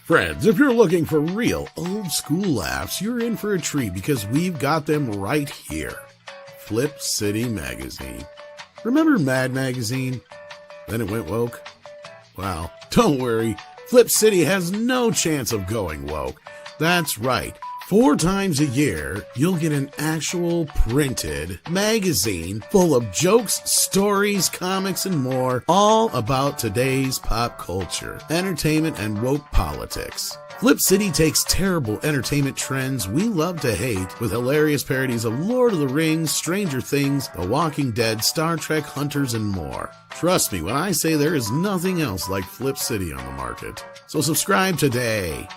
Friends, if you're looking for real old school laughs, you're in for a treat because we've got them right here. Flip City Magazine. Remember Mad Magazine? Then it went woke? Well, don't worry. Flip City has no chance of going woke. That's right. 4 times a year, you'll get an actual printed magazine full of jokes, stories, comics, and more, all about today's pop culture, entertainment, and woke politics. Flip City takes terrible entertainment trends we love to hate with hilarious parodies of Lord of the Rings, Stranger Things, The Walking Dead, Star Trek, Hunters, and more. Trust me when I say there is nothing else like Flip City on the market. So subscribe today.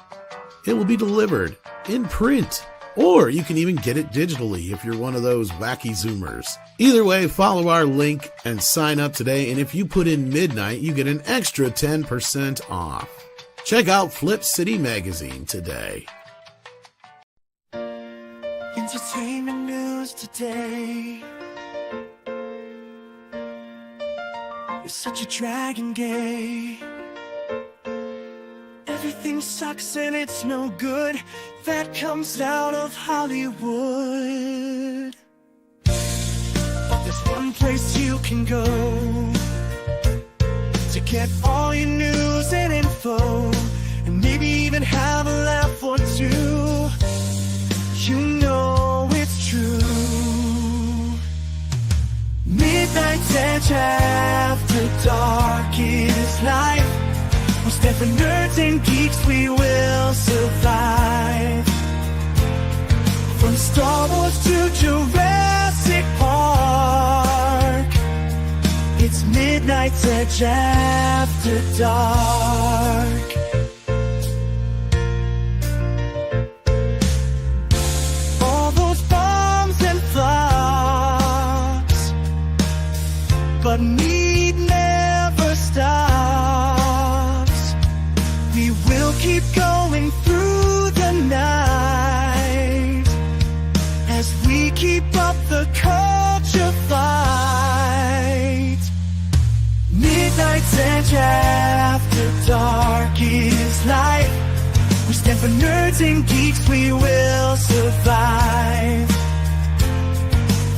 It will be delivered in print, or you can even get it digitally if you're one of those wacky Zoomers. Either way, follow our link and sign up today, and if you put in midnight, you get an extra 10% off. Check out Flip City Magazine today. Entertainment news today. You're such a dragon gay. Everything sucks and it's no good. That comes out of Hollywood. But there's one place you can go to get all your news and info, and maybe even have a laugh or two. You know it's true. Midnight Edge after dark is life. We'll stand for nerds and geeks, we will survive. From Star Wars to Jurassic Park, it's Midnight's Edge after dark. All those bombs and flops, but MEAD never stops. We will keep going through the night as we keep up the culture fight. Midnight's Edge after dark is life. We stand for nerds and geeks, we will survive.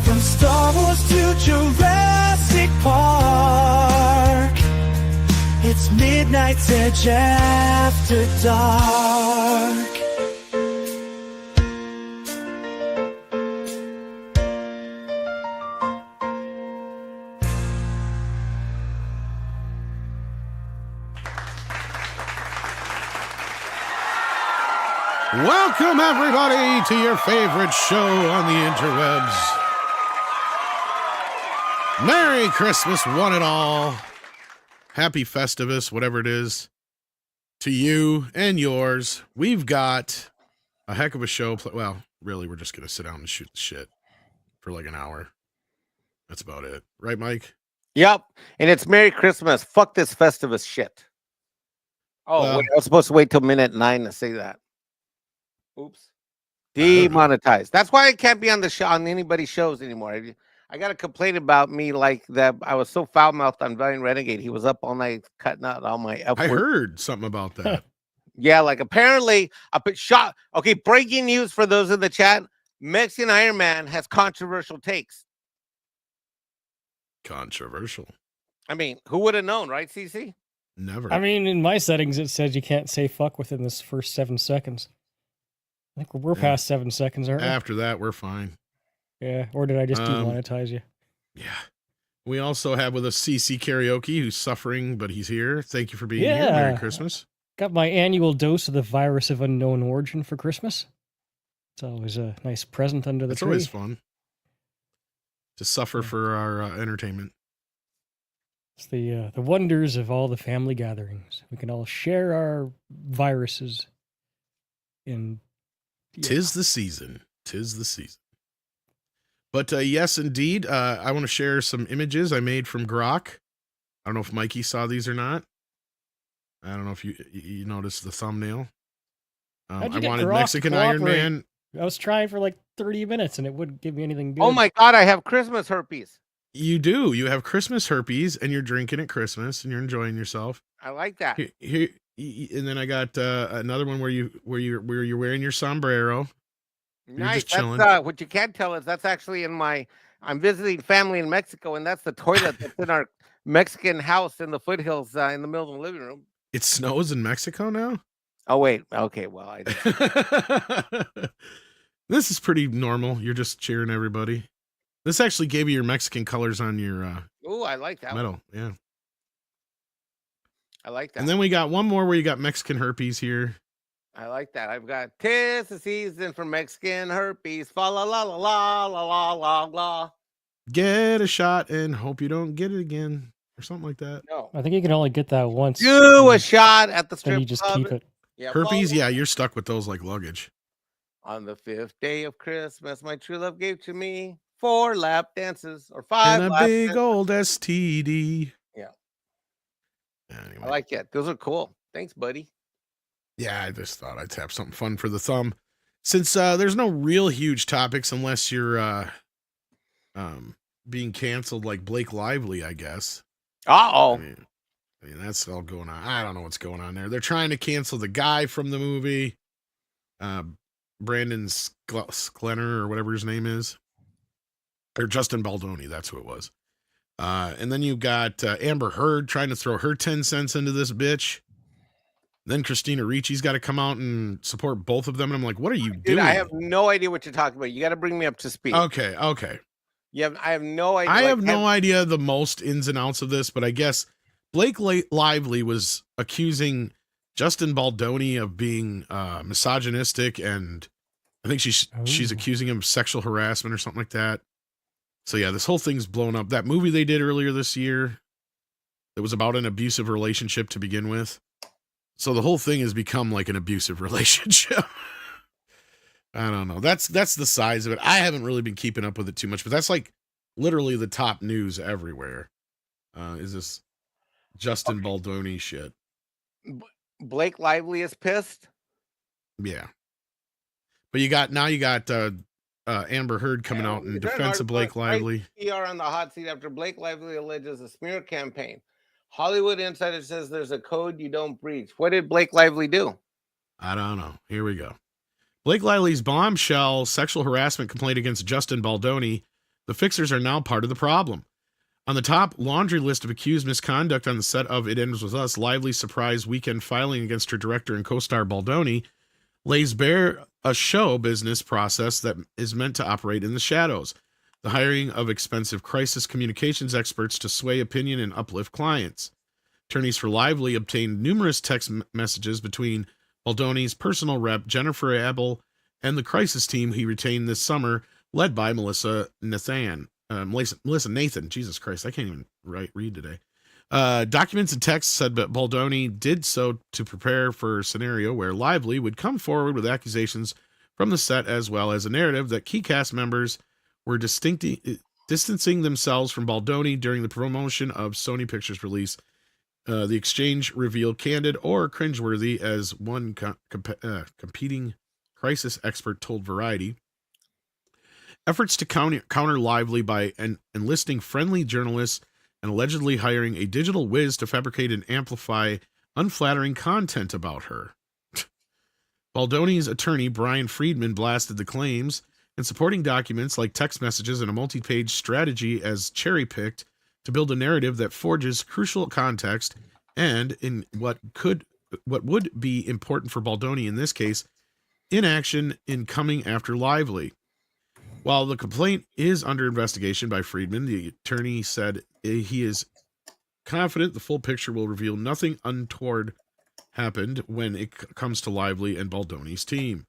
From Star Wars to Jurassic Park, it's Midnight's Edge after dark. Welcome, everybody, to your favorite show on the interwebs. Merry Christmas, one and all. Happy Festivus, whatever it is, to you and yours. We've got a heck of a show. Well, really, we're just going to sit down and shoot the shit for like an hour. That's about it. Right, Mike? Yep. And it's Merry Christmas. Fuck this Festivus shit. Oh, wait, I was supposed to wait till minute 9 to say that. Oops. Demonetized. That's why I can't be on the show, on anybody's shows anymore. I got a complaint about me, like that I was so foul-mouthed on Valiant Renegade. He was up all night cutting out all my F-words. I heard something about that. Yeah, like apparently I put shot. Okay, breaking news for those in the chat. Mexican Iron Man has controversial takes. Controversial. I mean, who would have known, right, CC? Never. I mean, in my settings, it says you can't say fuck within this first 7 seconds. I think we're past 7 seconds, aren't we? After that, we're fine. Yeah, or did I just demonetize you? Yeah. We also have with us CC Karaoke, who's suffering, but he's here. Thank you for being here. Merry Christmas. Got my annual dose of the virus of unknown origin for Christmas. It's always a nice present under the tree. It's always fun to suffer for our entertainment. It's the wonders of all the family gatherings. We can all share our viruses. Tis the season. Tis the season. But yes, indeed, I want to share some images I made from Grok. I don't know if Mikey saw these or not. I don't know if you noticed the thumbnail. I wanted Mexican Iron Man. I was trying for like 30 minutes and it wouldn't give me anything good. Oh my God, I have Christmas herpes. You do. You have Christmas herpes and you're drinking at Christmas and you're enjoying yourself. I like that. Here, And then I got another one where you're wearing your sombrero. You're Nice. just chilling. That's what you can't tell is that's actually I'm visiting family in Mexico, and that's the toilet that's in our Mexican house in the foothills in the middle of the living room. It snows in Mexico now? Oh wait, okay, well I This is pretty normal. You're just cheering everybody. This actually gave you your Mexican colors on your I like that medal. one. Yeah. I like that. And then we got one more where you got Mexican herpes here. I like that. I've got 'tis the season for Mexican herpes. Fa la la la la la la la la. Get a shot and hope you don't get it again. Or something like that. No. I think you can only get that once. Do a shot at the strip Then you just club. keep it. Yeah, Herpes, yeah, you're stuck with those like luggage. On the 5th day of Christmas, my true love gave to me 4 lap dances or 5 And a lap big dances. old STD. Yeah. Anyway. I like it. Those are cool. Thanks, buddy. Yeah, I just thought I'd have something fun for the thumb. Since there's no real huge topics unless you're being canceled like Blake Lively, I guess. Uh-oh. I mean, that's all going on. I don't know what's going on there. They're trying to cancel the guy from the movie, Brandon Sklenner or whatever his name is. Or Justin Baldoni, that's who it was. And then you got Amber Heard trying to throw her 10 cents into this bitch. Then Christina Ricci's got to come out and support both of them. And I'm like, what are you doing? I have no idea what you're talking about. You got to bring me up to speed. Okay. I have no idea. I have no idea the most ins and outs of this, but I guess Blake Lively was accusing Justin Baldoni of being misogynistic, and I think she's accusing him of sexual harassment or something like that. So yeah, this whole thing's blown up. That movie they did earlier this year, it was about an abusive relationship to begin with. So the whole thing has become like an abusive relationship. I don't know. That's the size of it. I haven't really been keeping up with it too much, but that's like literally the top news everywhere. Is this Justin Baldoni shit? Blake Lively is pissed. Yeah, but you got Amber Heard coming out in defense of Blake Lively. PR on the hot seat after Blake Lively alleges a smear campaign. Hollywood Insider says there's a code you don't breach. What did Blake Lively do? I don't know. Here we go. Blake Lively's bombshell sexual harassment complaint against Justin Baldoni. The fixers are now part of the problem. On the top laundry list of accused misconduct on the set of It Ends With Us, Lively's surprise weekend filing against her director and co-star Baldoni lays bare a show business process that is meant to operate in the shadows. The hiring of expensive crisis communications experts to sway opinion and uplift clients. Attorneys for Lively obtained numerous text messages between Baldoni's personal rep, Jennifer Abel, and the crisis team he retained this summer, led by Melissa Nathan. Jesus Christ, I can't even read today. Documents and texts said that Baldoni did so to prepare for a scenario where Lively would come forward with accusations from the set, as well as a narrative that key cast members were distancing themselves from Baldoni during the promotion of Sony Pictures' release. The exchange revealed candid or cringeworthy, as one competing crisis expert told Variety. Efforts to counter Lively by enlisting friendly journalists and allegedly hiring a digital whiz to fabricate and amplify unflattering content about her. Baldoni's attorney, Brian Friedman, blasted the claims, and supporting documents like text messages and a multi-page strategy as cherry-picked to build a narrative that forges crucial context and, in what would be important for Baldoni in this case, inaction in coming after Lively. While the complaint is under investigation by Friedman, the attorney said he is confident the full picture will reveal nothing untoward happened when it comes to Lively and Baldoni's team,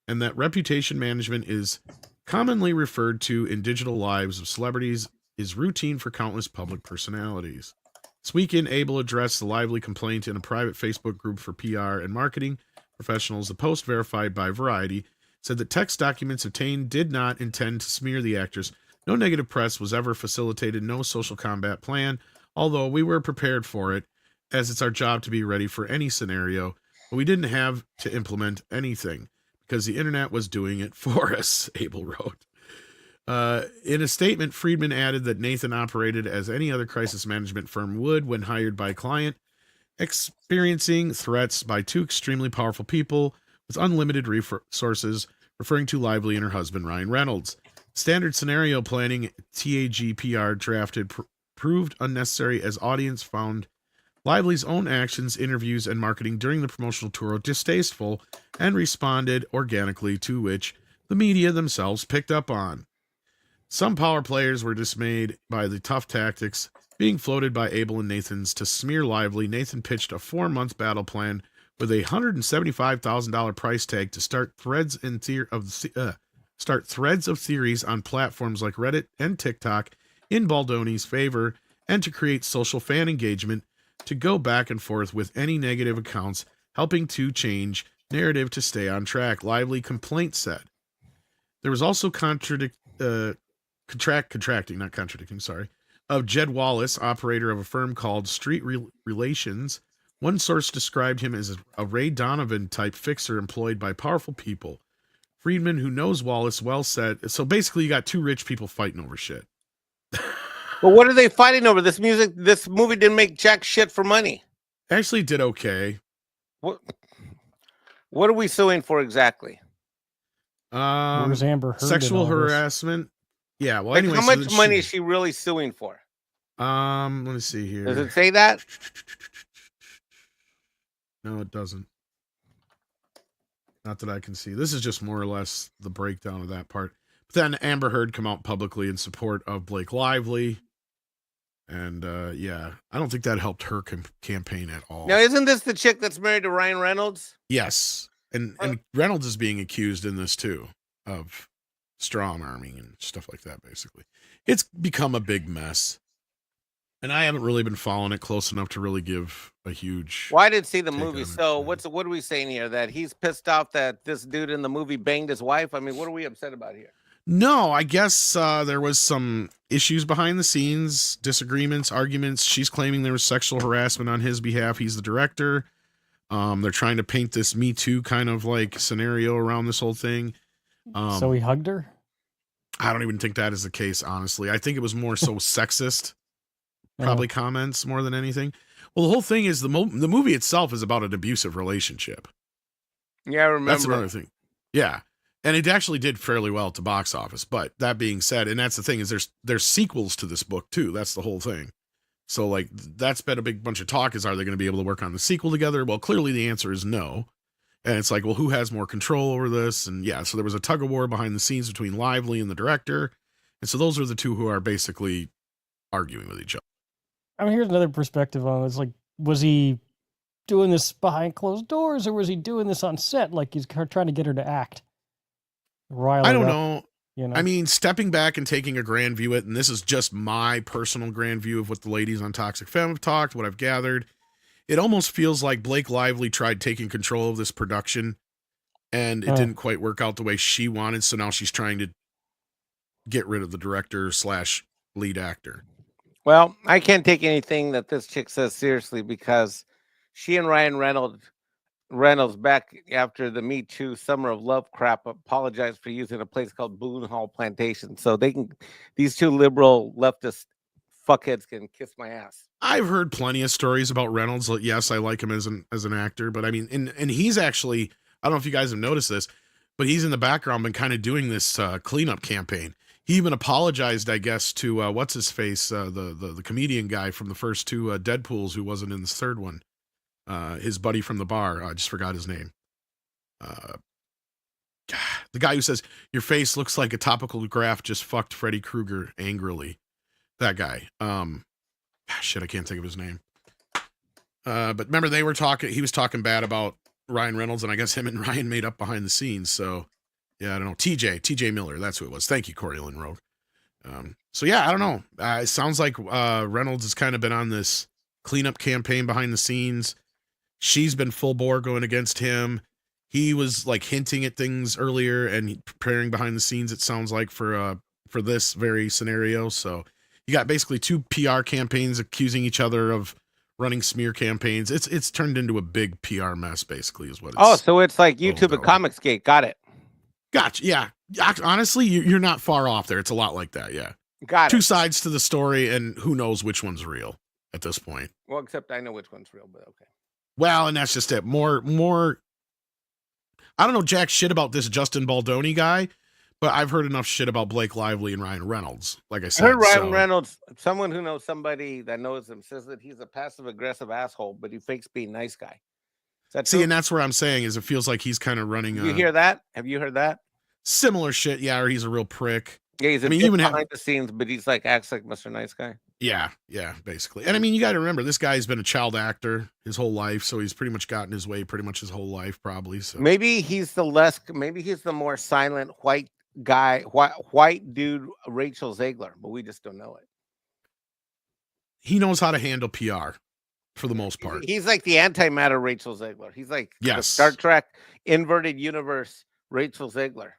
and that reputation management is commonly referred to in digital lives of celebrities is routine for countless public personalities. This weekend, Abel addressed the Lively complaint in a private Facebook group for PR and marketing professionals. The post, verified by Variety, said that text documents obtained did not intend to smear the actress. No negative press was ever facilitated, no social combat plan, although we were prepared for it, as it's our job to be ready for any scenario, but we didn't have to implement anything, because the internet was doing it for us, Abel wrote. In a statement, Friedman added that Nathan operated as any other crisis management firm would when hired by a client, experiencing threats by two extremely powerful people with unlimited resources, referring to Lively and her husband, Ryan Reynolds. Standard scenario planning TAGPR drafted proved unnecessary as audience found Lively's own actions, interviews, and marketing during the promotional tour distasteful and responded organically, to which the media themselves picked up on. Some power players were dismayed by the tough tactics being floated by Abel and Nathan's to smear Lively. Nathan pitched a 4-month battle plan with a $175,000 price tag to start threads of theories on platforms like Reddit and TikTok in Baldoni's favor, and to create social fan engagement to go back and forth with any negative accounts, helping to change narrative to stay on track. Lively complaint said. There was also of Jed Wallace, operator of a firm called Street Relations. One source described him as a Ray Donovan type fixer employed by powerful people. Friedman, who knows Wallace well, said, so basically you got two rich people fighting over shit. Well, what are they fighting over? This movie didn't make jack shit for money. Actually did okay. What are we suing for exactly? Where's Amber Heard sexual harassment. Yeah, well, like, anyway, how much money is she really suing for? Let me see here. Does it say that? No, it doesn't. Not that I can see. This is just more or less the breakdown of that part. But then Amber Heard come out publicly in support of Blake Lively. And yeah, I don't think that helped her campaign at all. Now, isn't this the chick that's married to Ryan Reynolds? Yes. And Reynolds is being accused in this too of strong arming and stuff like that, basically. It's become a big mess. And I haven't really been following it close enough to really give a huge... Well, I didn't see the movie, so what are we saying here? That he's pissed off that this dude in the movie banged his wife? I mean, what are we upset about here? No, I guess there was some issues behind the scenes, disagreements, arguments. She's claiming there was sexual harassment on his behalf. He's the director. They're trying to paint this Me Too kind of like scenario around this whole thing. So he hugged her? I don't even think that is the case, honestly. I think it was more so sexist, probably comments more than anything. Well, the whole thing is the movie itself is about an abusive relationship. Yeah, I remember. That's another thing. Yeah. And it actually did fairly well at the box office. But that being said, and that's the thing, is there's sequels to this book too. That's the whole thing. So like that's been a big bunch of talk, is are they going to be able to work on the sequel together? Well, clearly the answer is no. And it's like, well, who has more control over this? And yeah, so there was a tug of war behind the scenes between Lively and the director. And so those are the two who are basically arguing with each other. I mean, here's another perspective on it. It's like, was he doing this behind closed doors, or was he doing this on set? Like he's trying to get her to act. I don't know. You know. I mean, stepping back and taking a grand view at, and this is just my personal grand view of what the ladies on Toxic Femme have talked, what I've gathered. It almost feels like Blake Lively tried taking control of this production, and it didn't quite work out the way she wanted. So now she's trying to get rid of the director / lead actor. Well, I can't take anything that this chick says seriously, because she and Ryan Reynolds back after the Me Too Summer of Love crap apologized for using a place called Boone Hall Plantation. So these two liberal leftist fuckheads can kiss my ass. I've heard plenty of stories about Reynolds. Yes, I like him as an actor, but I mean, and he's actually, I don't know if you guys have noticed this, but he's in the background been kind of doing this cleanup campaign. He even apologized, I guess, to what's his face, the comedian guy from the first two Deadpools, who wasn't in the third one. His buddy from the bar, I just forgot his name. The guy who says, your face looks like a topical graph just fucked Freddy Krueger angrily. That guy. Shit, I can't think of his name. But remember, he was talking bad about Ryan Reynolds, and I guess him and Ryan made up behind the scenes. So, yeah, I don't know. TJ Miller, that's who it was. Thank you, Corey Lynn Rogue. So, yeah, I don't know. It sounds like Reynolds has kind of been on this cleanup campaign behind the scenes. She's been full bore going against him. He was like hinting at things earlier and preparing behind the scenes, it sounds like, for this very scenario. So you got basically two PR campaigns accusing each other of running smear campaigns. It's turned into a big PR mess, basically, is what it's... Oh, so it's like YouTube and Comicsgate. Got it. Gotcha. Yeah. Honestly, you're not far off there. It's a lot like that. Yeah. Got it. Two sides to the story, and who knows which one's real. at this point. Well, except I know which one's real, but okay. Well, and that's just it. More. I don't know jack shit about this Justin Baldoni guy, but I've heard enough shit about Blake Lively and Ryan Reynolds. Like I said, I heard Ryan Reynolds, someone who knows somebody that knows him, says that he's a passive aggressive asshole, but he fakes being a nice guy. Is that true? And that's where I'm saying is it feels like he's kind of running. You hear that? Have you heard that? Similar shit, yeah. Or he's a real prick. Yeah, he's even behind the scenes, but he's like acts like Mr. Nice Guy. Yeah, basically. And I mean, you got to remember, this guy's been a child actor his whole life, so he's pretty much gotten his way pretty much his whole life, probably. So maybe he's the more silent white guy, white dude, Rachel Zegler, but we just don't know it. He knows how to handle PR for the most part. He's like the antimatter Rachel Zegler. He's like the Star Trek inverted universe Rachel Zegler.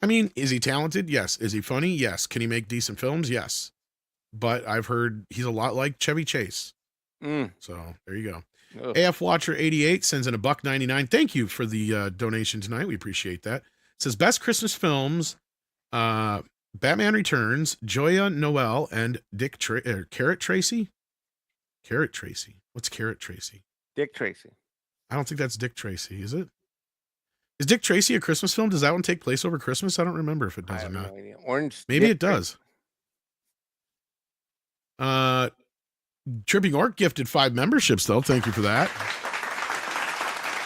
I mean, is he talented? Yes. Is he funny? Yes. Can he make decent films? Yes. But I've heard he's a lot like Chevy Chase. So there you go. Ugh. AF Watcher 88 sends in $1.99. Thank you for the donation tonight. We appreciate that. It says best Christmas films: Batman Returns, Joya Noel, and Carrot Tracy. Carrot Tracy. What's Carrot Tracy? Dick Tracy. I don't think that's Dick Tracy. Is it? Is Dick Tracy a Christmas film? Does that one take place over Christmas? I don't remember if it does or not. No, Orange. Maybe it does. Tripping Orc gifted 5 memberships, though. Thank you for that.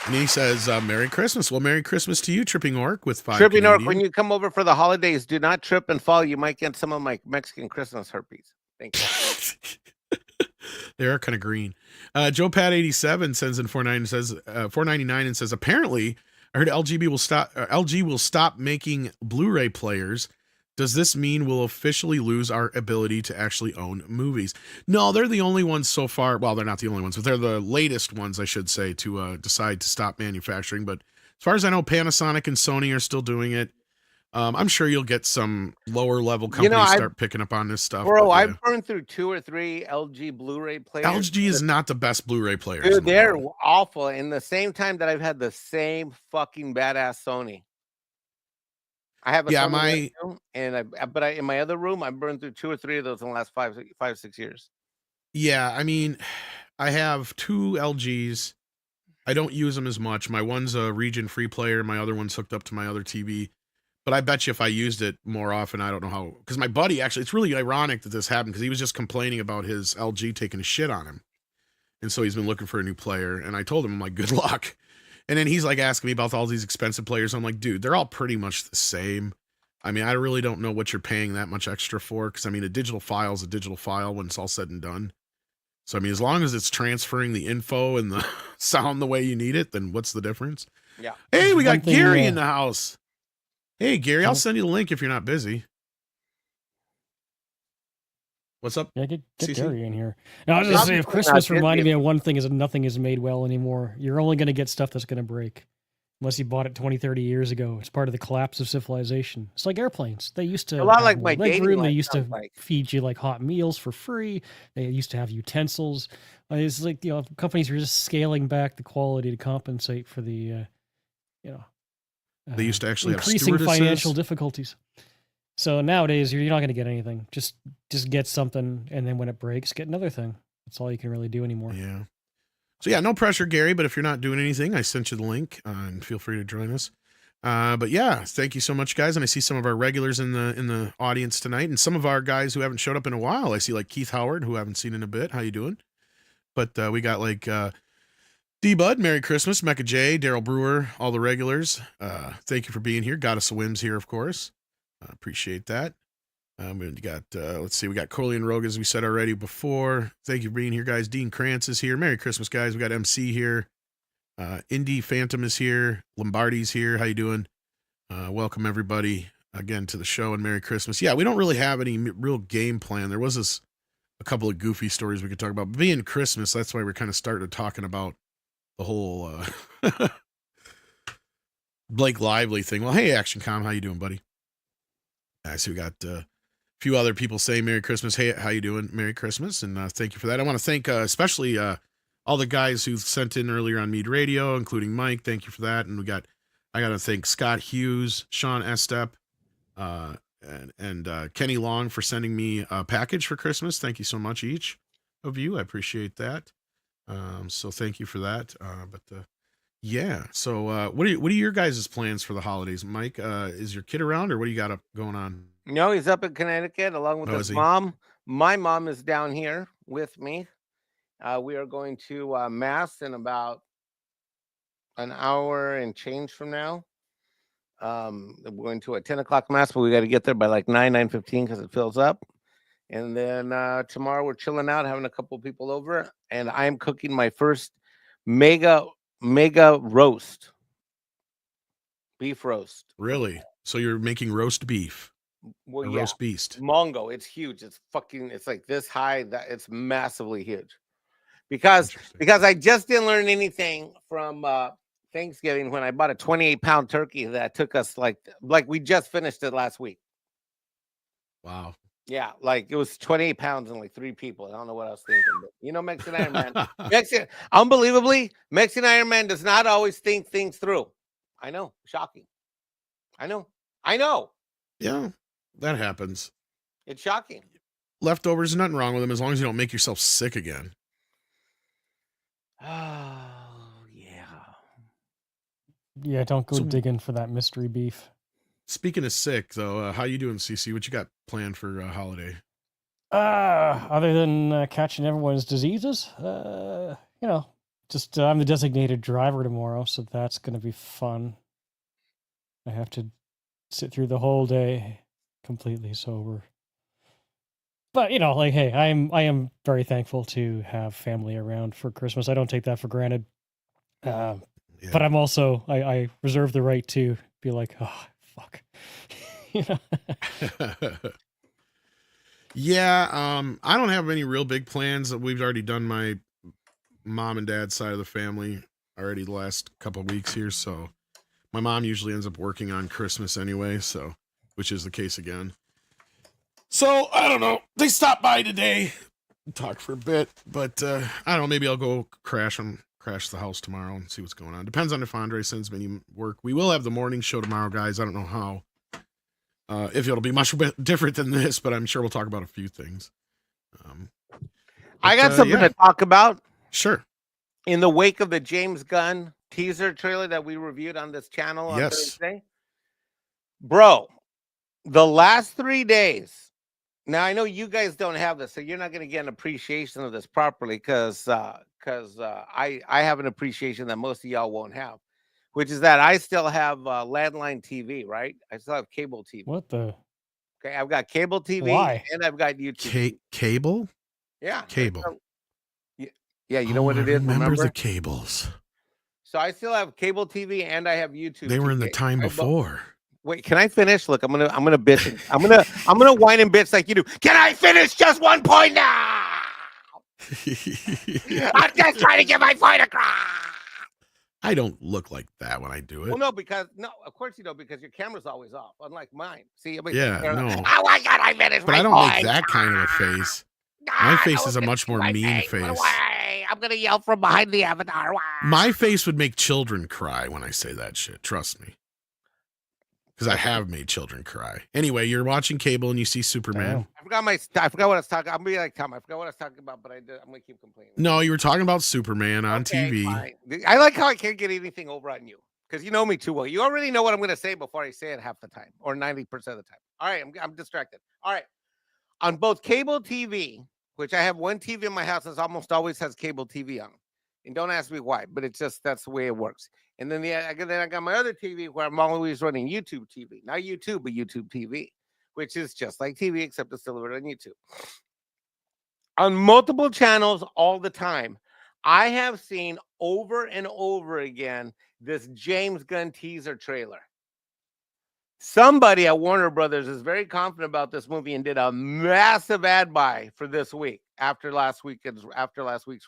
And he says, Merry Christmas. Well, Merry Christmas to you, Tripping Orc, with 5 Tripping Orc, when you come over for the holidays, do not trip and fall. You might get some of my Mexican Christmas herpes. Thank you. They are kind of green. Joe Pat 87 sends in $4.99 and says, apparently, I heard LG will stop making Blu-ray players. Does this mean we'll officially lose our ability to actually own movies? No, they're the only ones so far. Well, they're not the only ones, but they're the latest ones, I should say, to decide to stop manufacturing. But as far as I know, Panasonic and Sony are still doing it. I'm sure you'll get some lower level companies start picking up on this stuff. Bro, I've burned through 2 or 3 LG Blu-ray players. LG is not the best Blu-ray players. Dude, they're awful. In the same time that I've had the same fucking badass Sony. I have a Sony room, but in my other room, I burned through 2 or 3 of those in the last 5-6 years. Yeah, I mean, I have 2 LGs. I don't use them as much. My one's a region free player. My other one's hooked up to my other TV. But I bet you if I used it more often, I don't know how. Because my buddy, actually, it's really ironic that this happened because he was just complaining about his LG taking a shit on him. And so he's been looking for a new player. And I told him, I'm like, good luck. And then he's like asking me about all these expensive players. I'm like, dude, they're all pretty much the same. I mean, I really don't know what you're paying that much extra for. Because, I mean, a digital file is a digital file when it's all said and done. So, I mean, as long as it's transferring the info and the sound the way you need it, then what's the difference? Yeah. Hey, we got Gary in the house. Hey, Gary, I'll send you the link if you're not busy. What's up? Yeah, get Gary in here. Now, I was just saying, if Christmas reminded me of one thing, is that nothing is made well anymore. You're only going to get stuff that's going to break. Unless you bought it 20, 30 years ago. It's part of the collapse of civilization. It's like airplanes. They used to a lot like my dating room. They used to feed you like hot meals for free. They used to have utensils. It's like, companies are just scaling back the quality to compensate for the, they used to actually increasing financial difficulties. So nowadays, you're not going to get anything. Just get something, and then when it breaks, get another thing. That's all you can really do anymore. Yeah. So yeah, no pressure, Gary. But if you're not doing anything, I sent you the link, and feel free to join us. But yeah, thank you so much, guys. And I see some of our regulars in the audience tonight, and some of our guys who haven't showed up in a while. I see like Keith Howard, who I haven't seen in a bit. How you doing? But we got like D-Bud, Merry Christmas, Mecca J, Daryl Brewer, all the regulars. Thank you for being here. Goddess of Whims here, of course. Appreciate that. We got, let's see, we got Corley and Rogue, as we said already before. Thank you for being here, guys. Dean Krantz is here. Merry Christmas, guys. We got MC here. Indy Phantom is here. Lombardi's here. How you doing? Welcome, everybody, again to the show, and Merry Christmas. Yeah, we don't really have any real game plan. There was a couple of goofy stories we could talk about. But being Christmas, that's why we're kind of started talking about the whole Blake Lively thing. Well, hey, Action Com, how you doing, buddy? I see we got a few other people saying Merry Christmas. Hey, how you doing? Merry Christmas, and thank you for that. I want to thank especially all the guys who sent in earlier on Mead Radio, including Mike. Thank you for that. And I got to thank Scott Hughes, Sean Estep, and Kenny Long for sending me a package for Christmas. Thank you so much each. of you. I appreciate that. So thank you for that. Yeah. So what are your guys' plans for the holidays, Mike? Is your kid around, or what do you got up going on? No, he's up in Connecticut along with his mom. My mom is down here with me. We are going to Mass in about an hour and change from now. We're going to a 10 o'clock Mass, but we got to get there by like 9:15 because it fills up. And then tomorrow we're chilling out, having a couple people over, and I'm cooking my first mega roast, beef roast. Really? So you're making roast beef? Well, yeah, roast beast. Mongo. It's huge. It's like this high. That it's massively huge. Because I just didn't learn anything from Thanksgiving when I bought a 28-pound turkey that took us like we just finished it last week. Wow. Yeah, like it was 28 pounds and like 3 people. I don't know what I was thinking, but Mexican Iron Man. Unbelievably, Mexican Iron Man does not always think things through. I know, shocking. I know. Yeah, that happens. It's shocking. Leftovers, nothing wrong with them as long as you don't make yourself sick again. Oh, yeah. Yeah, don't go digging for that mystery beef. Speaking of sick, though, how you doing, CC? What you got planned for holiday? Other than catching everyone's diseases, just I'm the designated driver tomorrow, so that's going to be fun. I have to sit through the whole day completely sober. But hey, I am very thankful to have family around for Christmas. I don't take that for granted. Yeah. But I'm also I reserve the right to be like, oh, fuck. Yeah, I don't have any real big plans. We've already done my mom and dad's side of the family already the last couple of weeks here, so my mom usually ends up working on Christmas anyway, so which is the case again. So I don't know. They stopped by today, talk for a bit, but I don't know. Maybe I'll go crash the house tomorrow and see what's going on. Depends on if Andre sends me any work. We will have the morning show tomorrow, guys. I don't know how. If it'll be much different than this, but I'm sure we'll talk about a few things. I got something to talk about. Sure. In the wake of the James Gunn teaser trailer that we reviewed on this channel on Thursday. Bro, the last 3 days. Now, I know you guys don't have this, so you're not going to get an appreciation of this properly because I have an appreciation that most of y'all won't have, which is that I still have landline TV, right? I still have cable TV. What the? Okay, I've got cable TV. Why? And I've got YouTube. Cable? Yeah. Cable. Yeah, you know what it is? Remember the cables. So I still have cable TV and I have YouTube. They were in the time before. Wait, can I finish? Look, I'm gonna bitch. I'm gonna whine and bitch like you do. Can I finish just one point now? I'm just trying to get my point across. I don't look like that when I do it. Well, no, of course you don't, because your camera's always off, unlike mine. See, no. Oh my God, I finished. But I don't make that kind of a face. My face is a much more mean face. I'm gonna yell from behind the avatar. My face would make children cry when I say that shit. Trust me. Because I have made children cry. Anyway, you're watching cable and you see Superman. I forgot what I was talking. I'm gonna be like Tom. I forgot what I was talking about, but I'm gonna keep complaining. No, you were talking about Superman on TV. Fine. I like how I can't get anything over on you because you know me too well. You already know what I'm gonna say before I say it half the time or 90% of the time. All right, I'm distracted. All right, on both cable TV, which I have one TV in my house that almost always has cable TV on, and don't ask me why, but it's just that's the way it works. And then I got my other TV where I'm always running YouTube TV. Not YouTube, but YouTube TV, which is just like TV, except it's delivered on YouTube. On multiple channels all the time, I have seen over and over again this James Gunn teaser trailer. Somebody at Warner Brothers is very confident about this movie and did a massive ad buy for this week after last week's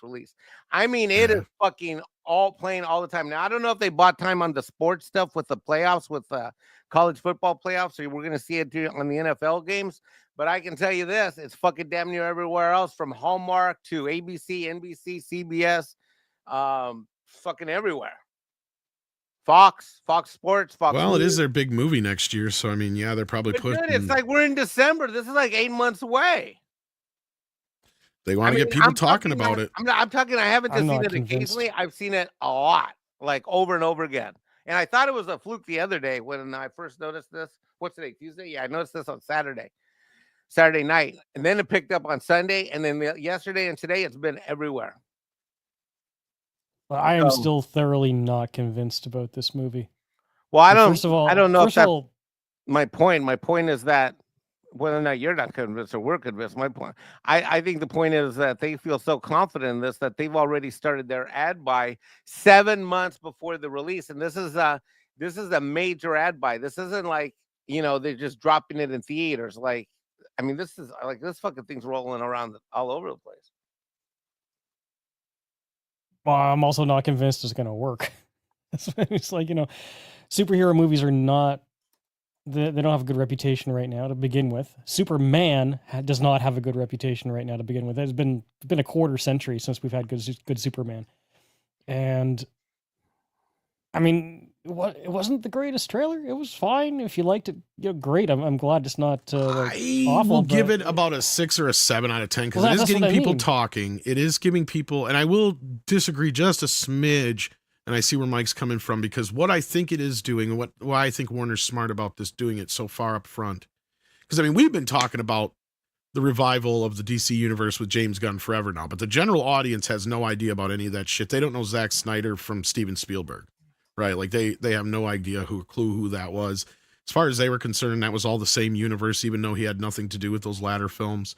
release. I mean, it is fucking all playing all the time. Now, I don't know if they bought time on the sports stuff with the playoffs, with the college football playoffs, so we're going to see it on the NFL games. But I can tell you this, it's fucking damn near everywhere else, from Hallmark to ABC, NBC, CBS, fucking everywhere. Fox Sports, Fox. Well, News. It is their big movie next year, so I mean, yeah, they're probably putting. It's like we're in December. This is like 8 months away. They want to get people talking about it. I'm talking. I haven't just seen it convinced. occasionally. I've seen it a lot, like over and over again. And I thought it was a fluke the other day when I first noticed this. What's today? Tuesday? Yeah, I noticed this on Saturday night, and then it picked up on Sunday, and then yesterday and today it's been everywhere. Well, I am still thoroughly not convinced about this movie. Well, I don't know if that's my point. My point is that whether or not you're not convinced or we're convinced, my point. I think the point is that they feel so confident in this that they've already started their ad buy 7 months before the release, and this is a major ad buy. This isn't like, you know, they're just dropping it in theaters. Like, I mean, this is like this fucking thing's rolling around all over the place. Well, I'm also not convinced it's going to work. It's like, you know, superhero movies are not, they don't have a good reputation right now to begin with. Superman does not have a good reputation right now to begin with. It's been a quarter century since we've had good Superman. And I mean, it wasn't the greatest trailer. It was fine. If you liked it, you know, great. I'm glad it's not I awful. will give it about a 6 or a 7 out of 10 because it is getting people talking. It is giving people, and I will disagree just a smidge, and I see where Mike's coming from, because what I think it is doing, and why I think Warner's smart about this, doing it so far up front, because I mean, we've been talking about the revival of the DC universe with James Gunn forever now, but the general audience has no idea about any of that shit. They don't know Zack Snyder from Steven Spielberg. Right, like they have no idea clue who that was. As far as they were concerned, that was all the same universe, even though he had nothing to do with those latter films.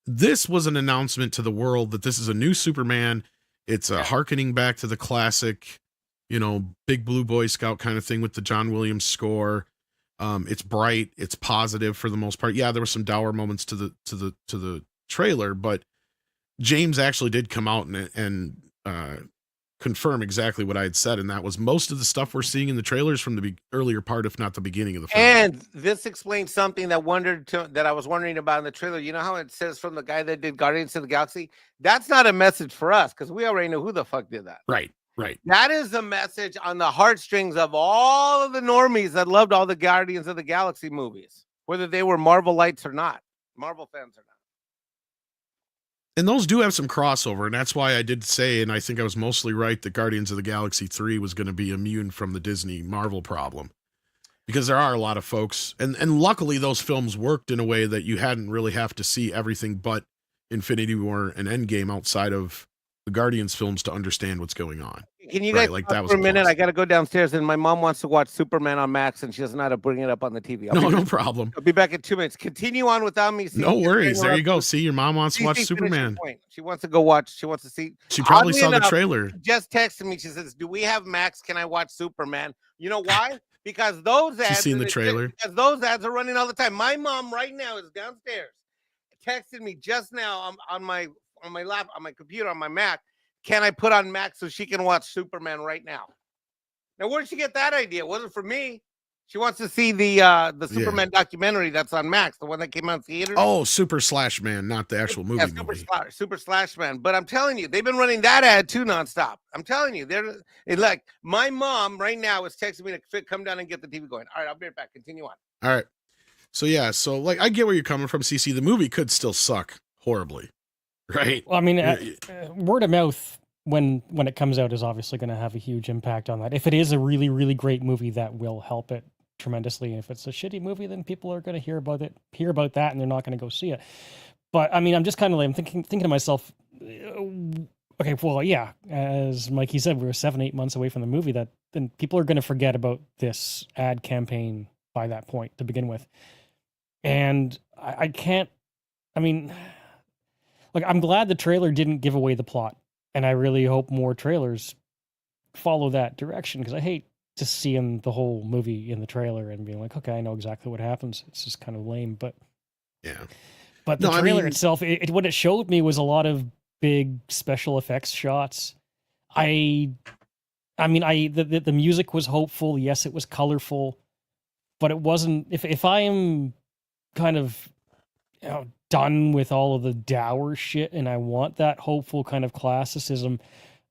This was an announcement to the world that this is a new Superman. It's a hearkening back to the classic, you know, Big Blue Boy Scout kind of thing with the John Williams score. It's bright, it's positive for the most part. Yeah, there were some dour moments to the trailer, but James actually did come out and confirm exactly what I had said, and that was most of the stuff we're seeing in the trailers from the earlier part, if not the beginning of the film. And this explains something that I was wondering about in the trailer. You know how it says from the guy that did Guardians of the Galaxy? That's not a message for us because we already know who the fuck did that. Right. That is a message on the heartstrings of all of the normies that loved all the Guardians of the Galaxy movies, whether they were Marvelites or not, Marvel fans or not. And those do have some crossover, and that's why I did say, and I think I was mostly right, that Guardians of the Galaxy 3 was going to be immune from the Disney Marvel problem. Because there are a lot of folks, and luckily those films worked in a way that you hadn't really have to see everything but Infinity War and Endgame outside of the Guardians films to understand what's going on. Can you guys like that was for a minute? I got to go downstairs, and my mom wants to watch Superman on Max, and she doesn't know how to bring it up on the TV. No problem. I'll be back in 2 minutes. Continue on without me. No worries. There you go. See, your mom wants to watch Superman. She wants to go watch. She wants to see. She probably saw the trailer. She just texted me. She says, "Do we have Max? Can I watch Superman?" You know why? Because those ads. She's seen the trailer. Because those ads are running all the time. My mom right now is downstairs, texted me just now on my lap, on my computer, on my Mac. Can I put on Max so she can watch Superman right now? Now, where did she get that idea? It wasn't for me. She wants to see the Superman documentary that's on Max, the one that came out in theaters. Oh, Super Slash Man, not the actual movie. Super Slash Man. But I'm telling you, they've been running that ad too nonstop. I'm telling you, they're like, my mom right now is texting me to come down and get the TV going. All right, I'll be right back. Continue on. All right. So yeah, like I get where you're coming from, CC. The movie could still suck horribly. Right. Well, I mean, word of mouth when it comes out is obviously going to have a huge impact on that. If it is a really, really great movie, that will help it tremendously. And if it's a shitty movie, then people are going to hear about that, and they're not going to go see it. But I mean, I'm just kind of like, I'm thinking to myself, okay, well, yeah, as Mikey said, we were 7-8 months away from the movie. That then people are going to forget about this ad campaign by that point to begin with. And I can't. I mean. Like, I'm glad the trailer didn't give away the plot, and I really hope more trailers follow that direction, because I hate to see the whole movie in the trailer and being like, okay, I know exactly what happens. It's just kind of lame, but yeah. But the trailer itself, what it showed me was a lot of big special effects shots. The music was hopeful. Yes, it was colorful, but it wasn't. If I am kind of, done with all of the dour shit and I want that hopeful kind of classicism,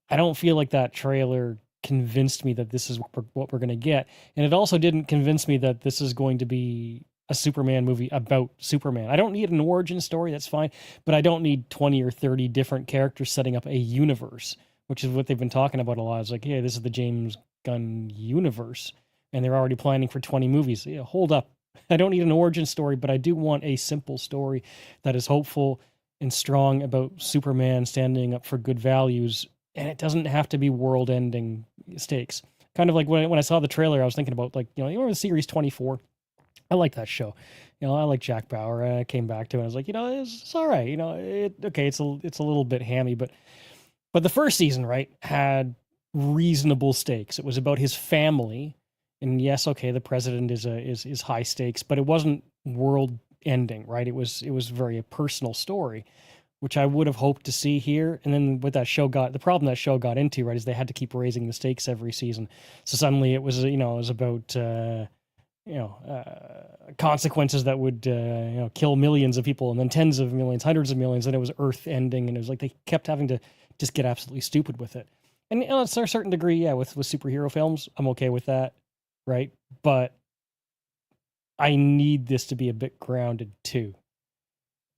I don't feel like that trailer convinced me that this is what we're going to get. And it also didn't convince me that this is going to be a Superman movie about Superman. I don't need an origin story, that's fine, but I don't need 20 or 30 different characters setting up a universe, which is what they've been talking about a lot. It's like, yeah, this is the James Gunn universe, and they're already planning for 20 movies. Yeah, hold up. I don't need an origin story, but I do want a simple story that is hopeful and strong about Superman standing up for good values, and it doesn't have to be world-ending stakes. Kind of like when I saw the trailer, I was thinking about, like, you remember the series 24? I like that show. I like Jack Bauer. I came back to it. I was like, it's all right. It's a little bit hammy, but the first season, right, had reasonable stakes. It was about his family, and yes, okay, the president is high stakes, but it wasn't world ending, right? It was very a personal story, which I would have hoped to see here. And then what the problem that show got into, right, is they had to keep raising the stakes every season. So suddenly it was about consequences that would kill millions of people, and then tens of millions, hundreds of millions, and it was earth ending, and it was like they kept having to just get absolutely stupid with it. And to a certain degree, yeah, with superhero films, I'm okay with that, right? But I need this to be a bit grounded too.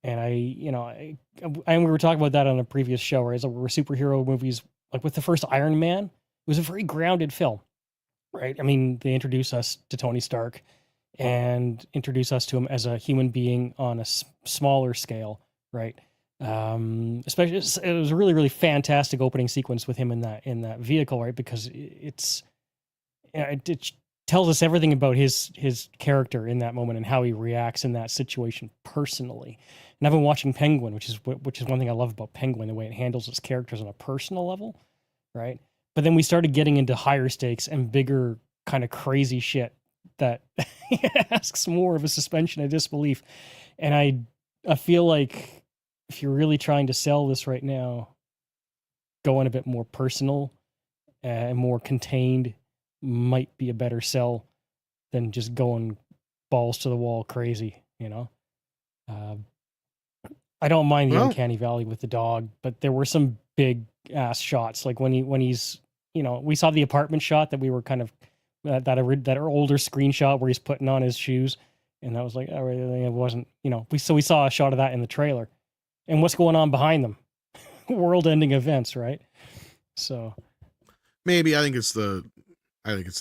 And we were talking about that on a previous show, right? So where superhero movies, like with the first Iron Man, it was a very grounded film, right? I mean, they introduce us to Tony Stark and introduce us to him as a human being on a smaller scale, right? Especially, it was a really, really fantastic opening sequence with him in that vehicle, right? Because it tells us everything about his character in that moment and how he reacts in that situation personally. And I've been watching Penguin, which is one thing I love about Penguin, the way it handles its characters on a personal level, right? But then we started getting into higher stakes and bigger kind of crazy shit that asks more of a suspension of disbelief. And I feel like if you're really trying to sell this right now, going a bit more personal and more contained might be a better sell than just going balls to the wall crazy, I don't mind the uncanny valley with the dog, but there were some big ass shots, like when he's we saw the apartment shot that we were kind of that older screenshot where he's putting on his shoes, and that was like, oh, it wasn't, we saw a shot of that in the trailer, and what's going on behind them, world-ending events, right? So maybe I think it's the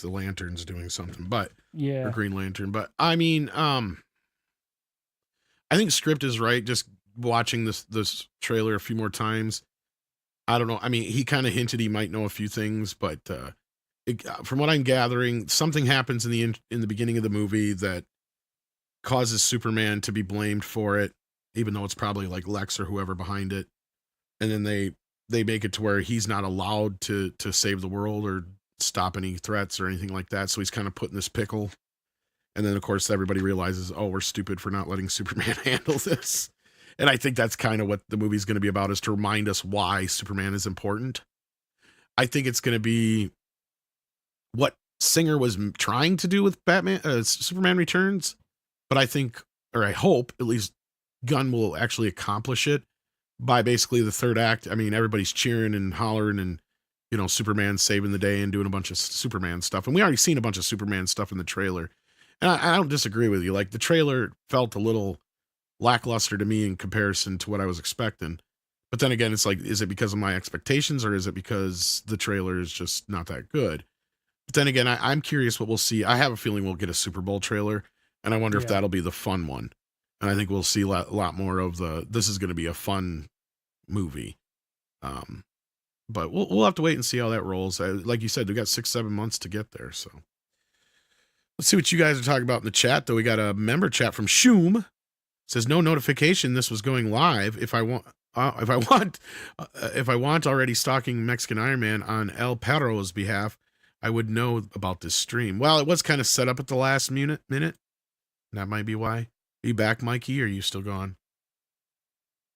lanterns doing something, but yeah, or Green Lantern. But I mean, I think script is right. Just watching this trailer a few more times, I don't know. I mean, he kind of hinted he might know a few things, but from what I'm gathering, something happens in the beginning of the movie that causes Superman to be blamed for it, even though it's probably like Lex or whoever behind it. And then they make it to where he's not allowed to save the world or stop any threats or anything like that. So he's kind of put in this pickle. And then, of course, everybody realizes, oh, we're stupid for not letting Superman handle this. And I think that's kind of what the movie's going to be about, is to remind us why Superman is important. I think it's going to be what Singer was trying to do with Superman Returns. But I think, or I hope, at least Gunn will actually accomplish it by basically the third act. I mean, everybody's cheering and hollering and, Superman saving the day and doing a bunch of Superman stuff. And we already seen a bunch of Superman stuff in the trailer. And I don't disagree with you. Like, the trailer felt a little lackluster to me in comparison to what I was expecting. But then again, it's like, is it because of my expectations, or is it because the trailer is just not that good? But then again, I'm curious what we'll see. I have a feeling we'll get a Super Bowl trailer, and I wonder if that'll be the fun one. And I think we'll see a lot more of this is going to be a fun movie. But we'll have to wait and see how that rolls. Like you said, we got 6-7 months to get there. So let's see what you guys are talking about in the chat, though. We got a member chat from Shoom. Says no notification this was going live. If I want already stalking Mexican Iron Man on El Perro's behalf, I would know about this stream. Well, it was kind of set up at the last minute. That might be why. Are you back, Mikey, or are you still gone?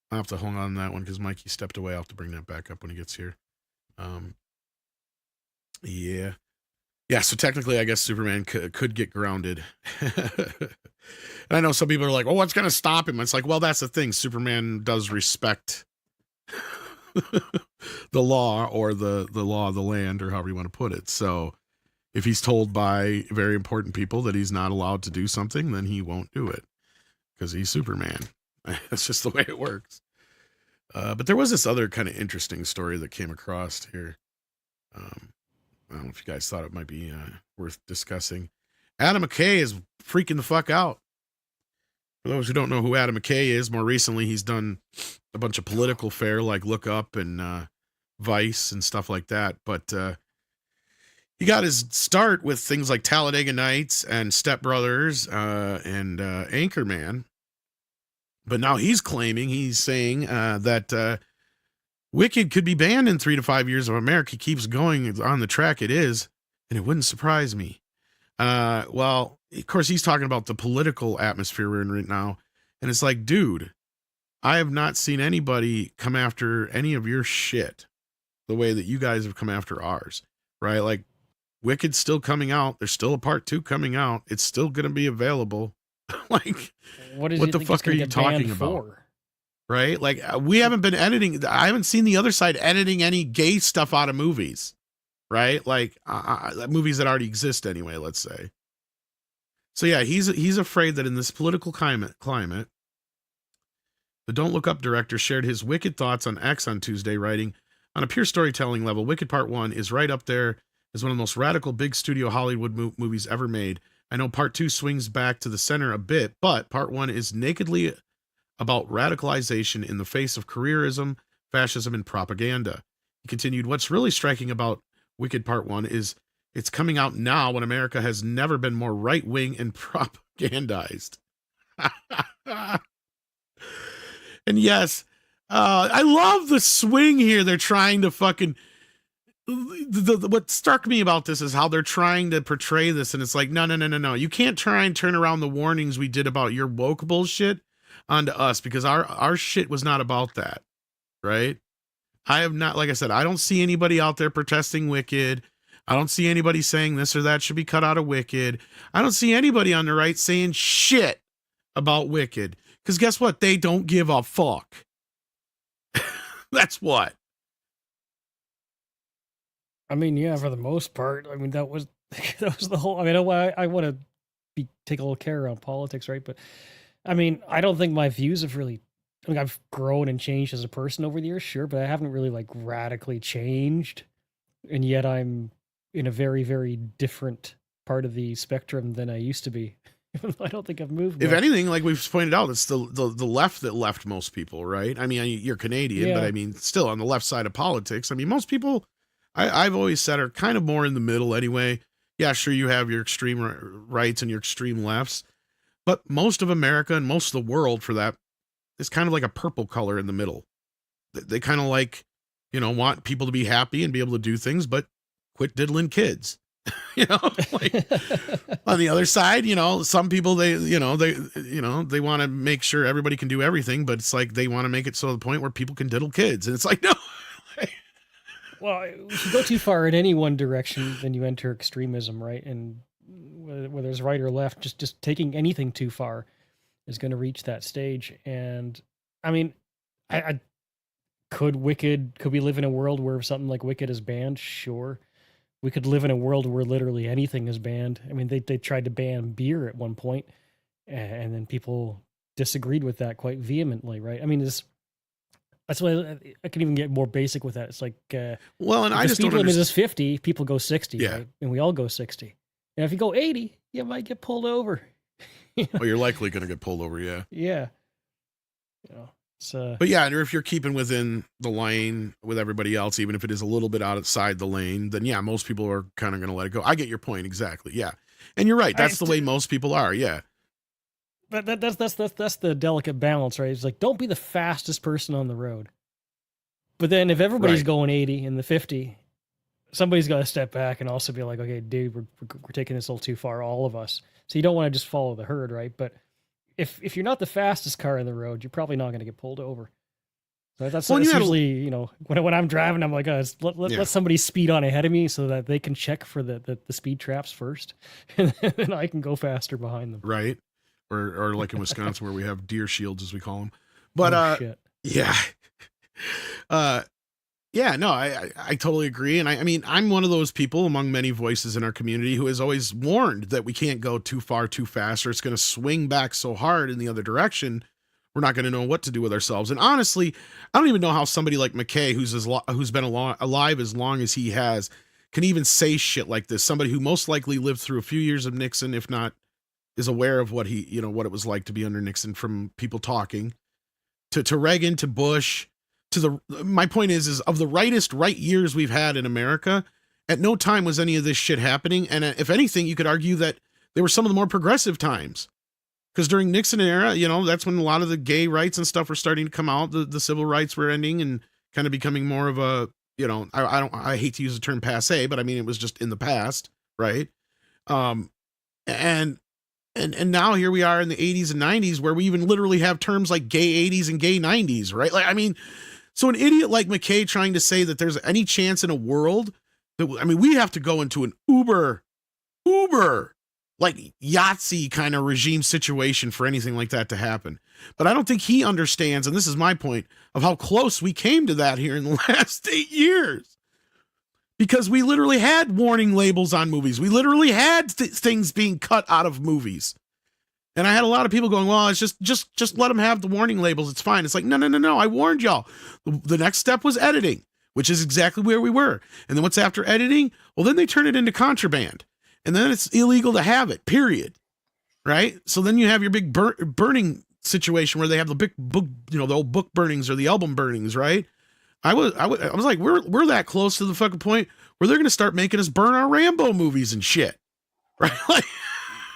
I'll have to hold on to that one because Mikey stepped away. I'll have to bring that back up when he gets here. Yeah, so technically, I guess Superman could get grounded. And I know some people are like, oh, what's going to stop him? It's like, well, that's the thing. Superman does respect the law, or the law of the land, or however you want to put it. So if he's told by very important people that he's not allowed to do something, then he won't do it because he's Superman. That's just the way it works. But there was this other kind of interesting story that came across here. I don't know if you guys thought it might be worth discussing. Adam McKay is freaking the fuck out. For those who don't know who Adam McKay is, more recently he's done a bunch of political fare like Look Up and Vice and stuff like that. But he got his start with things like Talladega Nights and Step Brothers and Anchorman. But now he's saying that Wicked could be banned in 3 to 5 years if America keeps going on the track it is, and it wouldn't surprise me. Well, of course, he's talking about the political atmosphere we're in right now, and it's like, dude, I have not seen anybody come after any of your shit the way that you guys have come after ours, right? Like, Wicked's still coming out. There's still a part 2 coming out. It's still going to be available. Like, what the fuck are you talking about? Right? Like, we haven't been editing. I haven't seen the other side editing any gay stuff out of movies, right? Like, movies that already exist anyway, let's say. So yeah, he's afraid that in this political climate, the Don't Look Up director shared his Wicked thoughts on X on Tuesday, writing, on a pure storytelling level, Wicked Part 1 is right up there as one of the most radical big studio Hollywood movies ever made. I know Part 2 swings back to the center a bit, but Part 1 is nakedly about radicalization in the face of careerism, fascism, and propaganda. He continued, what's really striking about Wicked Part 1 is it's coming out now when America has never been more right-wing and propagandized. And yes, I love the swing here. They're trying to fucking... what struck me about this is how they're trying to portray this, and it's like, no. You can't try and turn around the warnings we did about your woke bullshit onto us, because our shit was not about that, right? I have not, like I said, I don't see anybody out there protesting Wicked. I don't see anybody saying this or that should be cut out of Wicked. I don't see anybody on the right saying shit about Wicked, because guess what? They don't give a fuck. That's what. I mean, yeah, for the most part. I mean, that was the whole. I mean, I want to take a little care around politics, right? But I mean, I don't think my views have really. I mean, I've grown and changed as a person over the years, sure, but I haven't really like radically changed, and yet I'm in a very, very different part of the spectrum than I used to be. I don't think I've moved much. If anything, like we've pointed out, it's the left that left most people, right? I mean, you're Canadian, Yeah. but I mean, still on the left side of politics. I mean, most people, I've always said, are kind of more in the middle anyway. Yeah, sure, you have your extreme rights and your extreme lefts, but most of America and most of the world, for that, is kind of like a purple color in the middle. They kind of like, want people to be happy and be able to do things, but quit diddling kids. Like on the other side, some people they want to make sure everybody can do everything, but it's like they want to make it so to the point where people can diddle kids, and it's like, no. Well, if you go too far in any one direction, then you enter extremism, right? And whether it's right or left, just taking anything too far is going to reach that stage. And I mean, could we live in a world where something like Wicked is banned? Sure. We could live in a world where literally anything is banned. I mean, they tried to ban beer at one point, and then people disagreed with that quite vehemently, right? I mean, that's why I can even get more basic with that. It's like, well, and I just don't speed limit understand. is 50, people go 60, Yeah. right? And we all go 60. And if you go 80, you might get pulled over. Well, you're likely going to get pulled over, yeah. Yeah. But yeah, and if you're keeping within the lane with everybody else, even if it is a little bit outside the lane, then yeah, most people are kind of going to let it go. I get your point exactly. Yeah, and you're right. That's the way most people are. Yeah. That's the delicate balance, right? It's like, don't be the fastest person on the road. But then if everybody's Right. going 80 in the 50, somebody's got to step back and also be like, okay, dude, we're taking this a little too far, all of us. So you don't want to just follow the herd, right? But if you're not the fastest car in the road, you're probably not going to get pulled over. So that's usually, when I'm driving, I'm like, let somebody speed on ahead of me so that they can check for the speed traps first, and then I can go faster behind them. Right. Or like in Wisconsin where we have deer shields, as we call them. But shit. yeah. Yeah, no, I totally agree. And I mean, I'm one of those people among many voices in our community who has always warned that we can't go too far too fast, or it's going to swing back so hard in the other direction. We're not going to know what to do with ourselves. And honestly, I don't even know how somebody like McKay, who's been alive as long as he has, can even say shit like this. Somebody who most likely lived through a few years of Nixon, if not is aware of what what it was like to be under Nixon from people talking to Reagan, to Bush, my point is of the right years we've had in America, at no time was any of this shit happening. And if anything, you could argue that they were some of the more progressive times, because during Nixon era, that's when a lot of the gay rights and stuff were starting to come out. The civil rights were ending and kind of becoming more of a, I hate to use the term passe, but I mean, it was just in the past. Right. And now here we are in the 80s and 90s, where we even literally have terms like gay 80s and gay 90s. Right. Like, I mean, so an idiot like McKay trying to say that there's any chance in a world that, we have to go into an uber like Yahtzee kind of regime situation for anything like that to happen. But I don't think he understands, and this is my point, of how close we came to that here in the last 8 years. Because we literally had warning labels on movies. We literally had things being cut out of movies. And I had a lot of people going, well, it's just let them have the warning labels. It's fine. It's like, no. I warned y'all. The next step was editing, which is exactly where we were. And then what's after editing? Well, then they turn it into contraband. And then it's illegal to have it, period. Right? So then you have your big burning situation where they have the big book, the old book burnings or the album burnings, right? I was like, we're that close to the fucking point where they're going to start making us burn our Rambo movies and shit. Right? Like,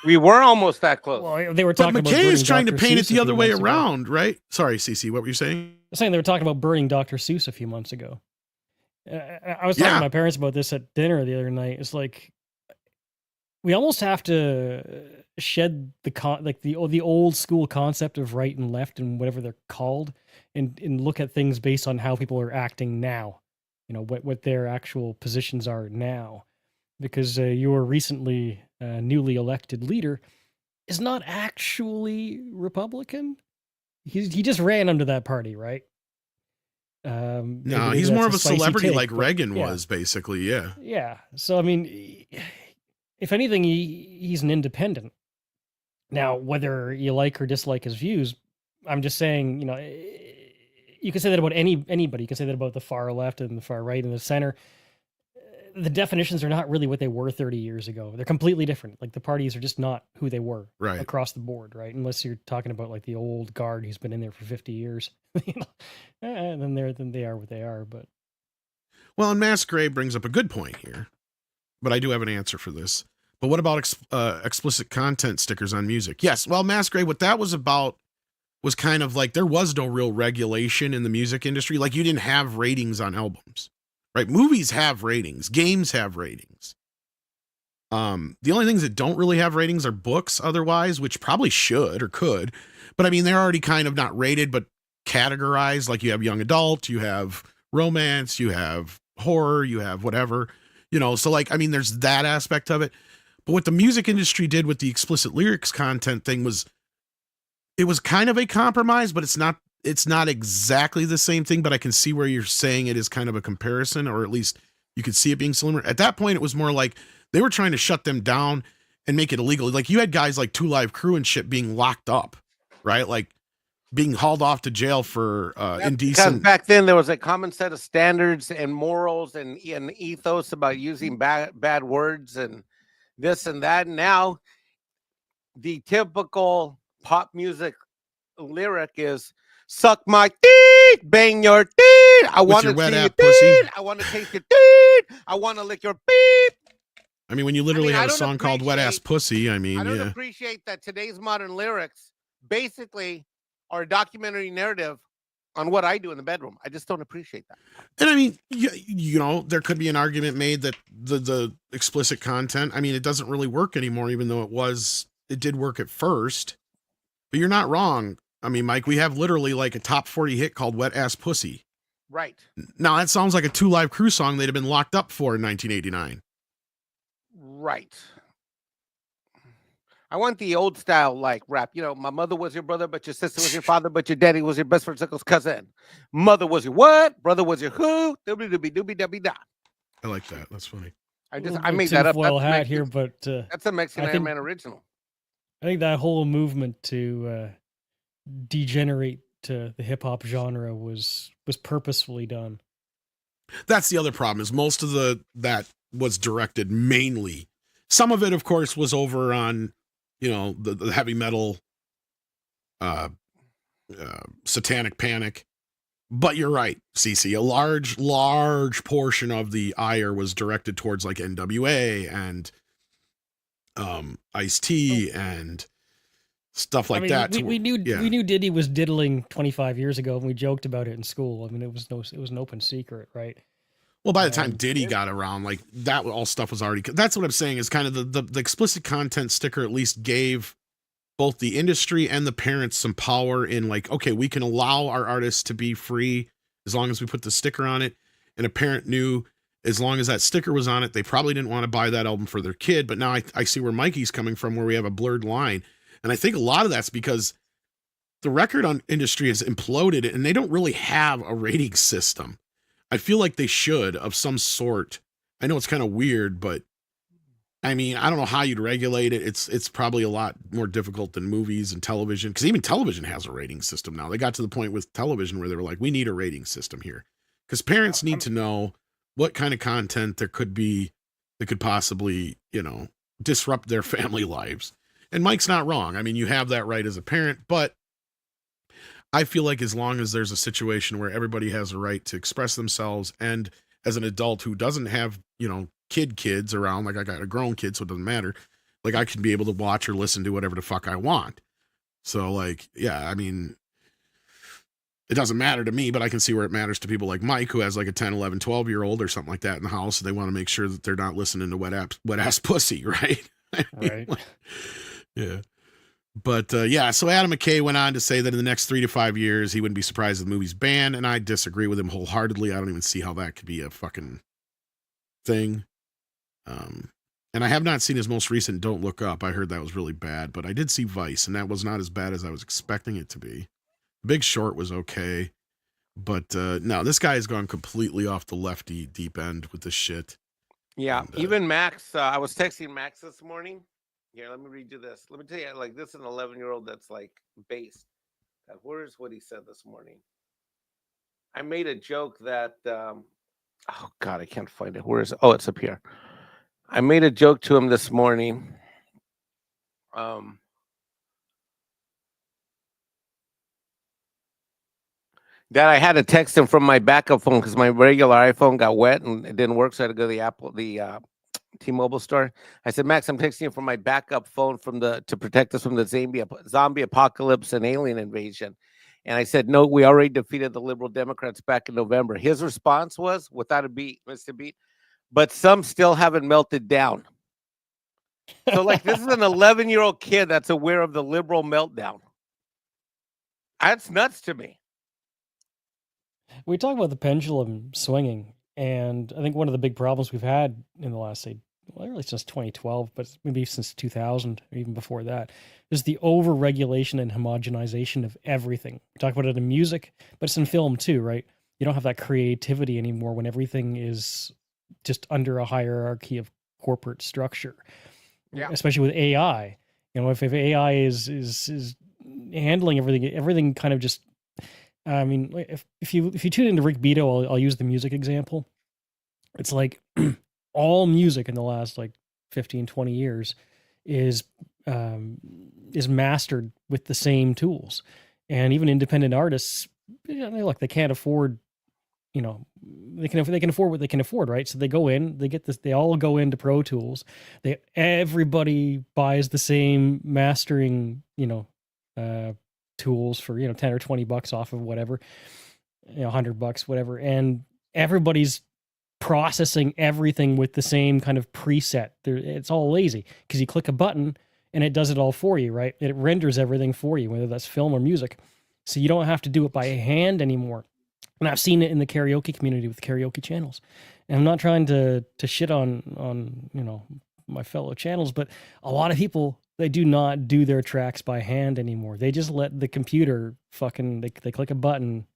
we were almost that close. Well, they were talking but McKay about is trying Dr. to paint Seuss it the other way ago. around, right? Sorry, Cece, what were you saying? I was saying they were talking about burning Dr. Seuss a few months ago. I was talking to my parents about this at dinner the other night. It's like, we almost have to shed the old school concept of right and left and whatever they're called, and look at things based on how people are acting now. What their actual positions are now, because your recently newly elected leader is not actually Republican. He just ran under that party, right? No, he's more of a celebrity like Reagan was, basically. Yeah. Yeah. So I mean, if anything, he's an independent. Now, whether you like or dislike his views, I'm just saying, you can say that about anybody. You can say that about the far left and the far right and the center. The definitions are not really what they were 30 years ago. They're completely different. Like, the parties are just not who they were across the board, right? Unless you're talking about like the old guard who's been in there for 50 years. And then they are what they are. But and Mass Gray brings up a good point here, but I do have an answer for this. But what about explicit content stickers on music? Yes, well, Mass Gray, what that was about was kind of like there was no real regulation in the music industry. Like, you didn't have ratings on albums. Right? Movies have ratings. Games have ratings. The only things that don't really have ratings are books otherwise, which probably should or could. But I mean, they're already kind of not rated, but categorized. Like, you have young adult, you have romance, you have horror, you have whatever, so like, I mean, there's that aspect of it. But what the music industry did with the explicit lyrics content thing was, it was kind of a compromise, but it's not exactly the same thing, but I can see where you're saying it is kind of a comparison, or at least you could see it being similar. At that point, it was more like they were trying to shut them down and make it illegal. Like, you had guys like 2 Live Crew and shit being locked up, right? Like, being hauled off to jail for indecent. Because back then there was a common set of standards and morals and ethos about using bad words and this and that. Now, the typical pop music lyric is, suck my teeth, bang your teeth. I want to see your teeth. I want to taste your teeth. I want to lick your beep. I mean, when you literally have a song called Wet Ass Pussy, I mean, I don't appreciate that today's modern lyrics basically are a documentary narrative on what I do in the bedroom. I just don't appreciate that. And I mean, there could be an argument made that the explicit content, I mean, it doesn't really work anymore, even though it did work at first. But you're not wrong. I mean, Mike, we have literally like a top 40 hit called Wet Ass Pussy. Right. Now, that sounds like a 2 Live Crew song they'd have been locked up for in 1989. Right. I want the old style like rap. You know, my mother was your brother, but your sister was your father, but your daddy was your best friend's uncle's cousin. Mother was your what? Brother was your who? Doobie doobie doobie doobie da. I like that. That's funny. I made that up. Tinfoil That's hat here, but that's a Mexican Iron Man original. I think that whole movement to degenerate to the hip hop genre was purposefully done. That's the other problem is most of that was directed mainly. Some of it, of course, was over on, you know, the heavy metal, satanic panic. But you're right, CC. A large portion of the ire was directed towards like NWA and Ice-T and stuff like that. We knew Diddy was diddling 25 years ago, and we joked about it in school. I mean, it was an open secret, right? Well, by the time Diddy got around, like that all stuff was already. That's what I'm saying is kind of the explicit content sticker at least gave both the industry and the parents some power in like, okay, we can allow our artists to be free as long as we put the sticker on it. And a parent knew as long as that sticker was on it, they probably didn't want to buy that album for their kid. But now I see where Mikey's coming from, where we have a blurred line. And I think a lot of that's because the record on industry has imploded and they don't really have a rating system. I feel like they should of some sort. I know it's kind of weird, but I mean, I don't know how you'd regulate it. It's probably a lot more difficult than movies and television, because even television has a rating system now. They got to the point with television where they were like, we need a rating system here, because parents need to know what kind of content there could be that could possibly, you know, disrupt their family lives. And Mike's not wrong. I mean, you have that right as a parent, but I feel like as long as there's a situation where everybody has a right to express themselves, and as an adult who doesn't have, you know, kids around, like I got a grown kid, so it doesn't matter. Like I can be able to watch or listen to whatever the fuck I want. So like, yeah, I mean, it doesn't matter to me, but I can see where it matters to people like Mike, who has like a 10, 11, 12-year-old or something like that in the house. So they want to make sure that they're not listening to wet ass pussy, right? Right. Yeah. But yeah, so Adam McKay went on to say that in the next 3 to 5 years, he wouldn't be surprised if the movie's banned. And I disagree with him wholeheartedly. I don't even see how that could be a fucking thing. And I have not seen his most recent Don't Look Up. I heard that was really bad, but I did see Vice, and that was not as bad as I was expecting it to be. Big Short was okay, but no, this guy has gone completely off the lefty deep end with this shit. Yeah, and, even Max, I was texting Max this morning. Here, let me read you this. Let me tell you, like, this is an 11-year-old that's like based. Where's what he said this morning? I made a joke that, oh God, I can't find it. Where is it? Oh, it's up here. I made a joke to him this morning. That I had to text him from my backup phone because my regular iPhone got wet and it didn't work, so I had to go to the T-Mobile store. I said, Max, I'm texting you from my backup phone to protect us from the zombie apocalypse and alien invasion. And I said, no, we already defeated the liberal Democrats back in November. His response was, without a beat, Mr. Beat, but some still haven't melted down. So like, this is an 11-year-old kid that's aware of the liberal meltdown. That's nuts to me. We talk about the pendulum swinging, and I think one of the big problems we've had in the last, say, well, really since 2012, but maybe since 2000 or even before that, is the over-regulation and homogenization of everything. We talk about it in music, but it's in film too, right? You don't have that creativity anymore when everything is just under a hierarchy of corporate structure. Yeah. Especially with AI. You know, if AI is handling everything kind of just, I mean, if you tune into Rick Beato, I'll use the music example. It's like all music in the last like 15, 20 years is mastered with the same tools. And even independent artists, you know, look, they can't afford, you know, they can afford what they can afford, right? So they go in, they get this, they all go into Pro Tools. Everybody buys the same mastering, you know, tools for, you know, 10 or 20 bucks off of whatever, you know, 100 bucks, whatever. And everybody's processing everything with the same kind of preset. It's all lazy because you click a button and it does it all for you, right? It renders everything for you, whether that's film or music. So you don't have to do it by hand anymore. And I've seen it in the karaoke community with karaoke channels. And I'm not trying to shit on, you know, my fellow channels, but a lot of people They do not do their tracks by hand anymore. They just let the computer they click a button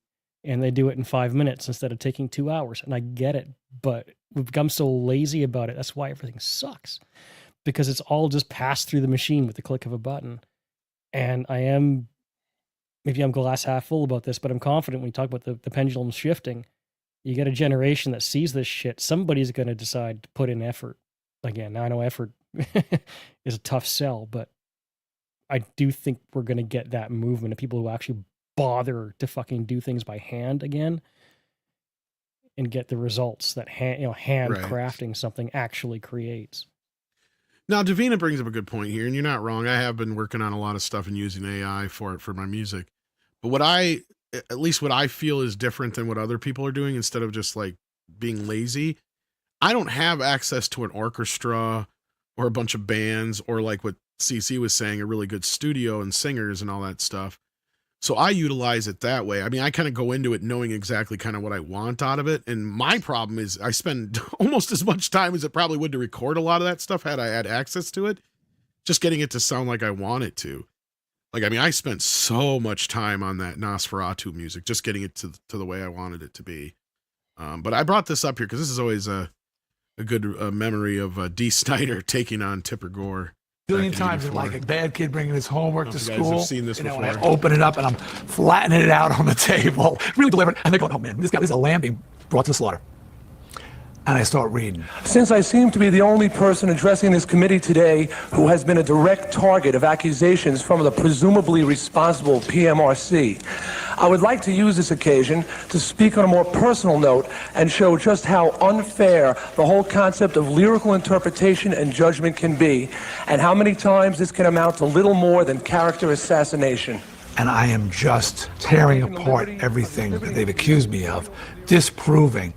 and they do it in 5 minutes instead of taking 2 hours. And I get it, but we've become so lazy about it. That's why everything sucks, because it's all just passed through the machine with the click of a button. And maybe I'm glass half full about this, but I'm confident when you talk about the pendulum shifting, you get a generation that sees this shit. Somebody's going to decide to put in effort. Again, now I know effort is a tough sell, but I do think we're going to get that movement of people who actually bother to fucking do things by hand again and get the results that handcrafting something actually creates. Now, Davina brings up a good point here, and you're not wrong. I have been working on a lot of stuff and using AI for my music. But at least what I feel is different than what other people are doing, instead of just like being lazy. I don't have access to an orchestra or a bunch of bands, or like what CC was saying, a really good studio and singers and all that stuff. So I utilize it that way. I mean, I kind of go into it knowing exactly kind of what I want out of it. And my problem is I spend almost as much time as it probably would to record a lot of that stuff had I had access to it, just getting it to sound like I want it to. Like, I mean, I spent so much time on that Nosferatu music, just getting it to the way I wanted it to be. But I brought this up here because this is always a good memory of Dee Snider taking on Tipper Gore. Billion times, like a bad kid bringing his homework to school. Have seen this before. I open it up and I'm flattening it out on the table, really deliberate. And they're going, "Oh man, this is a lamb being brought to the slaughter." And I start reading. Since I seem to be the only person addressing this committee today who has been a direct target of accusations from the presumably responsible PMRC, I would like to use this occasion to speak on a more personal note and show just how unfair the whole concept of lyrical interpretation and judgment can be, and how many times this can amount to little more than character assassination. And I am just tearing apart everything that they've accused me of, disproving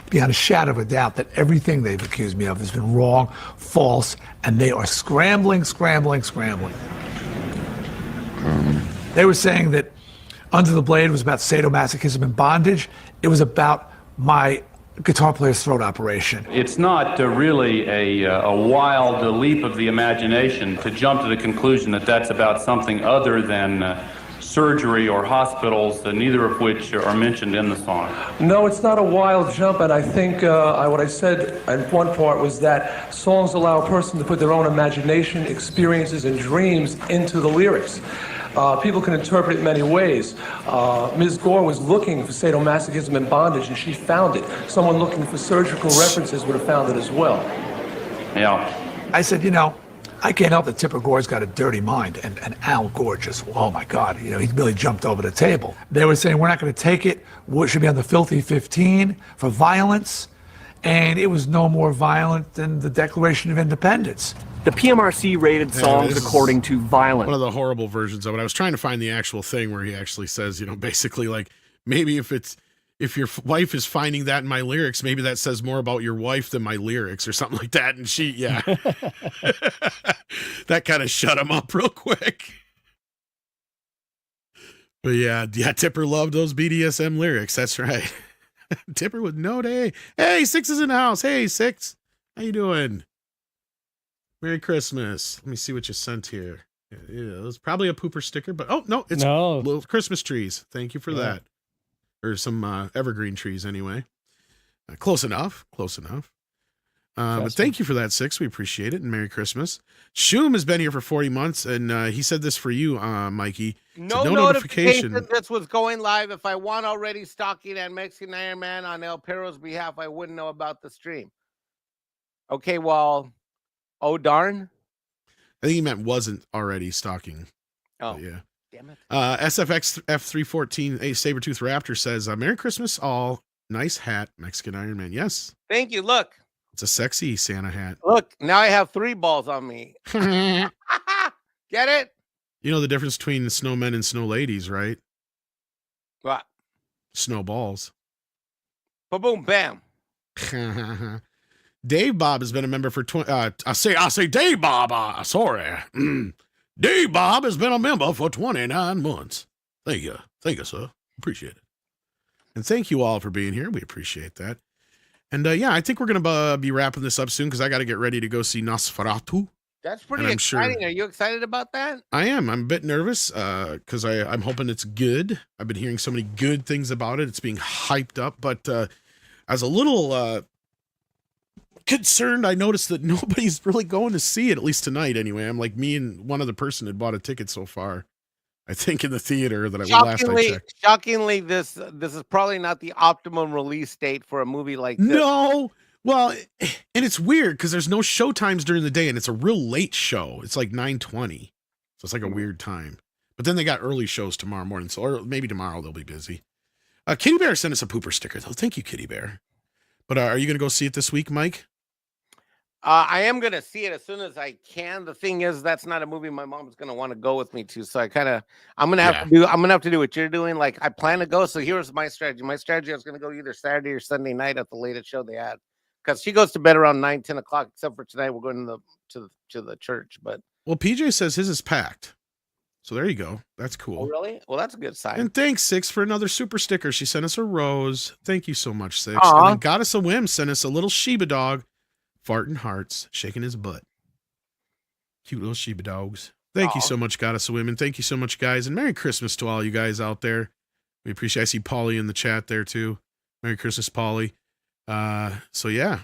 beyond a shadow of a doubt that everything they've accused me of has been wrong, false, and they are scrambling. They were saying that Under the Blade was about sadomasochism and bondage. It was about my guitar player's throat operation. It's not really a wild leap of the imagination to jump to the conclusion that that's about something other than surgery or hospitals, neither of which are mentioned in the song. No, it's not a wild jump, and I think what I said in one part was that songs allow a person to put their own imagination, experiences, and dreams into the lyrics. People can interpret it many ways. Ms. Gore was looking for sadomasochism and bondage, and she found it. Someone looking for surgical references would have found it as well. Yeah. I said, I can't help that Tipper Gore's got a dirty mind, and Al Gore just, oh my God, he really jumped over the table. They were saying, we're not going to take it. It should be on the Filthy 15 for violence, and it was no more violent than the Declaration of Independence. The PMRC rated songs according to violence. One of the horrible versions of it. I was trying to find the actual thing where he actually says, basically like, maybe if your wife is finding that in my lyrics, maybe that says more about your wife than my lyrics or something like that. And that kind of shut him up real quick. But yeah, Tipper loved those BDSM lyrics. That's right. Tipper with no day. Hey, Six is in the house. Hey, Six. How you doing? Merry Christmas. Let me see what you sent here. Yeah, it was probably a pooper sticker, but it's little Christmas trees. Thank you for that. Or some evergreen trees anyway. Close enough. But thank you for that, Six. We appreciate it. And Merry Christmas. Shum has been here for 40 months, and he said this for you, Mikey. No notification that this was going live. If I want already stalking and Mexican Iron Man on El Perro's behalf, I wouldn't know about the stream. Okay, well, oh darn. I think he meant wasn't already stalking. Oh, but yeah. Damn it. SFX F314 a Sabertooth Raptor says, Merry Christmas all. Nice hat, Mexican Iron Man. Yes. Thank you. Look. It's a sexy Santa hat. Look, now I have 3 balls on me. Get it? You know the difference between snowmen and snow ladies, right? What? Snowballs. Ba-boom, bam. Dave Bob has been a member for 20. I say Dave Bob. Sorry. Dave Bob has been a member for 29 months. Thank you, sir. Appreciate it. And thank you all for being here. We appreciate that. And I think we're going to be wrapping this up soon because I got to get ready to go see Nosferatu That's pretty And I'm exciting. sure Are you excited about that? I am. I'm a bit nervous because I'm hoping it's good. I've been hearing so many good things about it. It's being hyped up, but I was a little concerned. I noticed that nobody's really going to see it, at least tonight anyway. I'm like, me and one other person had bought a ticket so far. I think in the theater that last I checked. Shockingly, this is probably not the optimum release date for a movie like this. No. Well, and it's weird because there's no show times during the day, and it's a real late show. It's like 9:20, so it's like a weird time. But then they got early shows tomorrow morning, so or maybe tomorrow they'll be busy. Kitty Bear sent us a pooper sticker, though. Thank you, Kitty Bear. But are you going to go see it this week, Mike? I am going to see it as soon as I can. The thing is, that's not a movie my mom's going to want to go with me to. So I'm going to have to do what you're doing. Like, I plan to go. So here's my strategy. My strategy is going to go either Saturday or Sunday night at the latest show they had. Because she goes to bed around 9-10 o'clock, except for tonight. We're going to the church. But PJ says his is packed. So there you go. That's cool. Oh, really? Well, that's a good sign. And thanks, Six, for another super sticker. She sent us a rose. Thank you so much, Six. Aww. And then Goddess of Whim sent us a little Shiba dog, farting hearts, shaking his butt. Cute little Shiba dogs. Thank you so much, Goddess of Women. Thank you so much, guys. And Merry Christmas to all you guys out there. We appreciate. I see Paulie in the chat there too. Merry Christmas, Paulie. So yeah,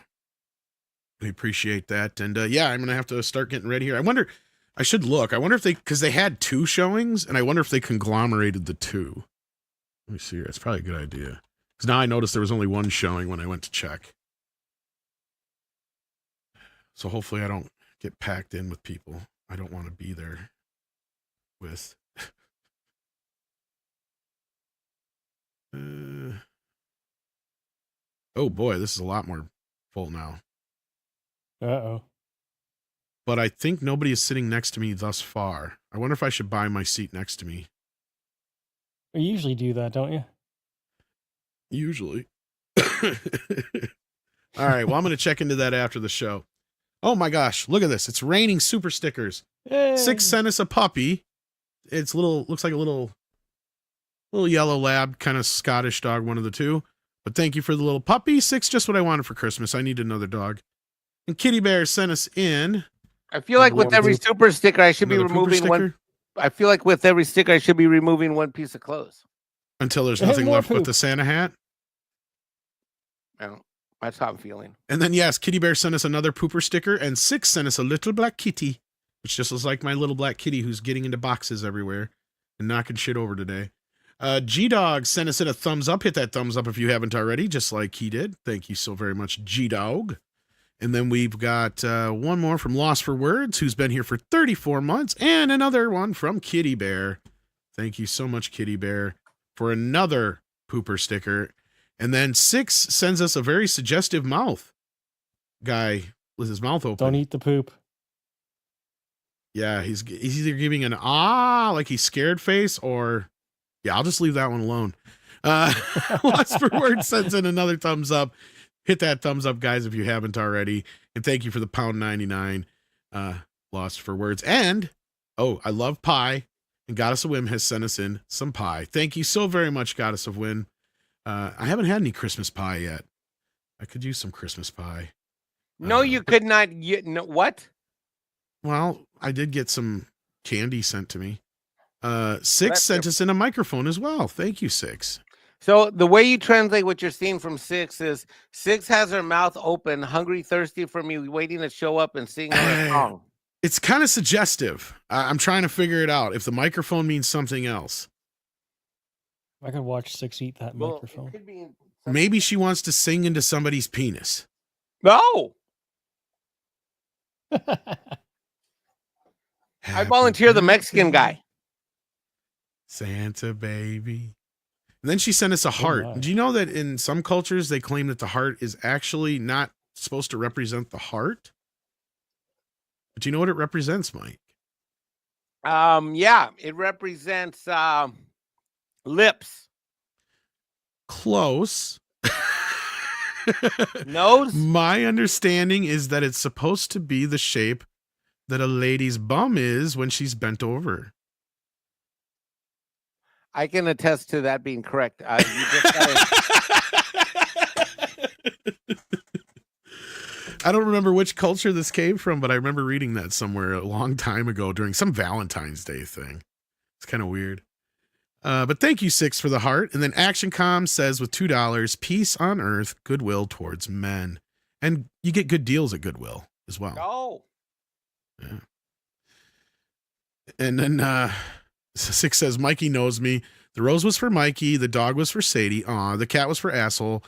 we appreciate that. And yeah, I'm gonna have to start getting ready here. I should look. I wonder if because they had 2 showings, and I wonder if they conglomerated the 2. Let me see here. It's probably a good idea. Because now I noticed there was only 1 showing when I went to check. So hopefully I don't get packed in with people I don't want to be there with. Oh boy, this is a lot more full now. Uh-oh. But I think nobody is sitting next to me thus far. I wonder if I should buy my seat next to me. You usually do that, don't you? Usually. All right, well, I'm going to check into that after the show. Oh my gosh, look at this. It's raining super stickers. Yay. 6 sent us a puppy. It's looks like a little yellow lab, kind of Scottish dog, one of the two. But thank you for the little puppy. 6, just what I wanted for Christmas. I need another dog. And Kitty Bear sent us in. I feel like with every super sticker, I should be removing one. I feel like with every sticker, I should be removing one piece of clothes. Until there's nothing left but the Santa hat? No, that's how I'm feeling. And then, yes, Kitty Bear sent us another pooper sticker, and 6 sent us a little black kitty, which just looks like my little black kitty who's getting into boxes everywhere and knocking shit over today. G-Dog sent us in a thumbs up. Hit that thumbs up if you haven't already, just like he did. Thank you so very much, G-Dog. And then we've got one more from Lost for Words, who's been here for 34 months, and another one from Kitty Bear. Thank you so much, Kitty Bear, for another pooper sticker. And then 6 sends us a very suggestive mouth guy with his mouth open. Don't eat the poop. Yeah, he's either giving an like he's scared face, or yeah, I'll just leave that one alone. Lost for Words sends in another thumbs up. Hit that thumbs up, guys, if you haven't already. And thank you for the £1.99 Lost for Words. And, I love pie. And Goddess of Whim has sent us in some pie. Thank you so very much, Goddess of Whim. I haven't had any Christmas pie yet. I could use some Christmas pie. No, you could not. What? Well, I did get some candy sent to me. 6 sent us in a microphone as well. Thank you, 6. So the way you translate what you're seeing from 6 is 6 has her mouth open, hungry, thirsty for me, waiting to show up and sing her song. It's kind of suggestive. I'm trying to figure it out. If the microphone means something else. I could watch 6 eat that microphone. Maybe she wants to sing into somebody's penis. No. I volunteer the Mexican guy. Santa baby. And then she sent us a heart. Do you know that in some cultures they claim that the heart is actually not supposed to represent the heart? But do you know what it represents, Mike? Yeah, it represents lips. Close. Nose? My understanding is that it's supposed to be the shape that a lady's bum is when she's bent over. I can attest to that being correct. I don't remember which culture this came from, but I remember reading that somewhere a long time ago during some Valentine's Day thing. It's kind of weird. But thank you, Six, for the heart. And then ActionCom says with $2, peace on earth, goodwill towards men. And you get good deals at Goodwill as well. Oh. Yeah. And then Six says, Mikey knows me. The rose was for Mikey. The dog was for Sadie. Aw, the cat was for asshole.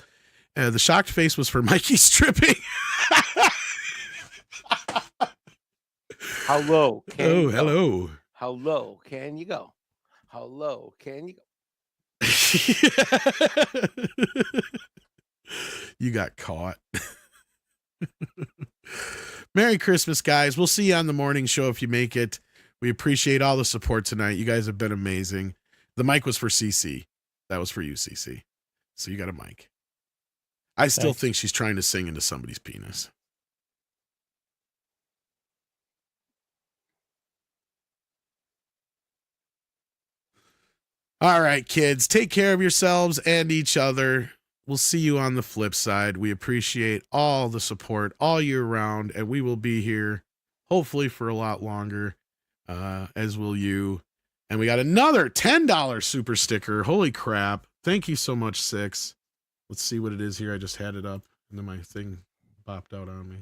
The shocked face was for Mikey stripping. How low can you go? Hello. How low can you go? How low can you go? You got caught. Merry Christmas, guys. We'll see you on the morning show if you make it. We appreciate all the support tonight. You guys have been amazing. The mic was for CC. That was for you, CC. So you got a mic. I still think she's trying to sing into somebody's penis. All right, kids, take care of yourselves and each other. We'll see you on the flip side. We appreciate all the support all year round, and we will be here hopefully for a lot longer, as will you. And we got another $10 super sticker. Holy crap. Thank you so much, Six. Let's see what it is here. I just had it up, and then my thing popped out on me.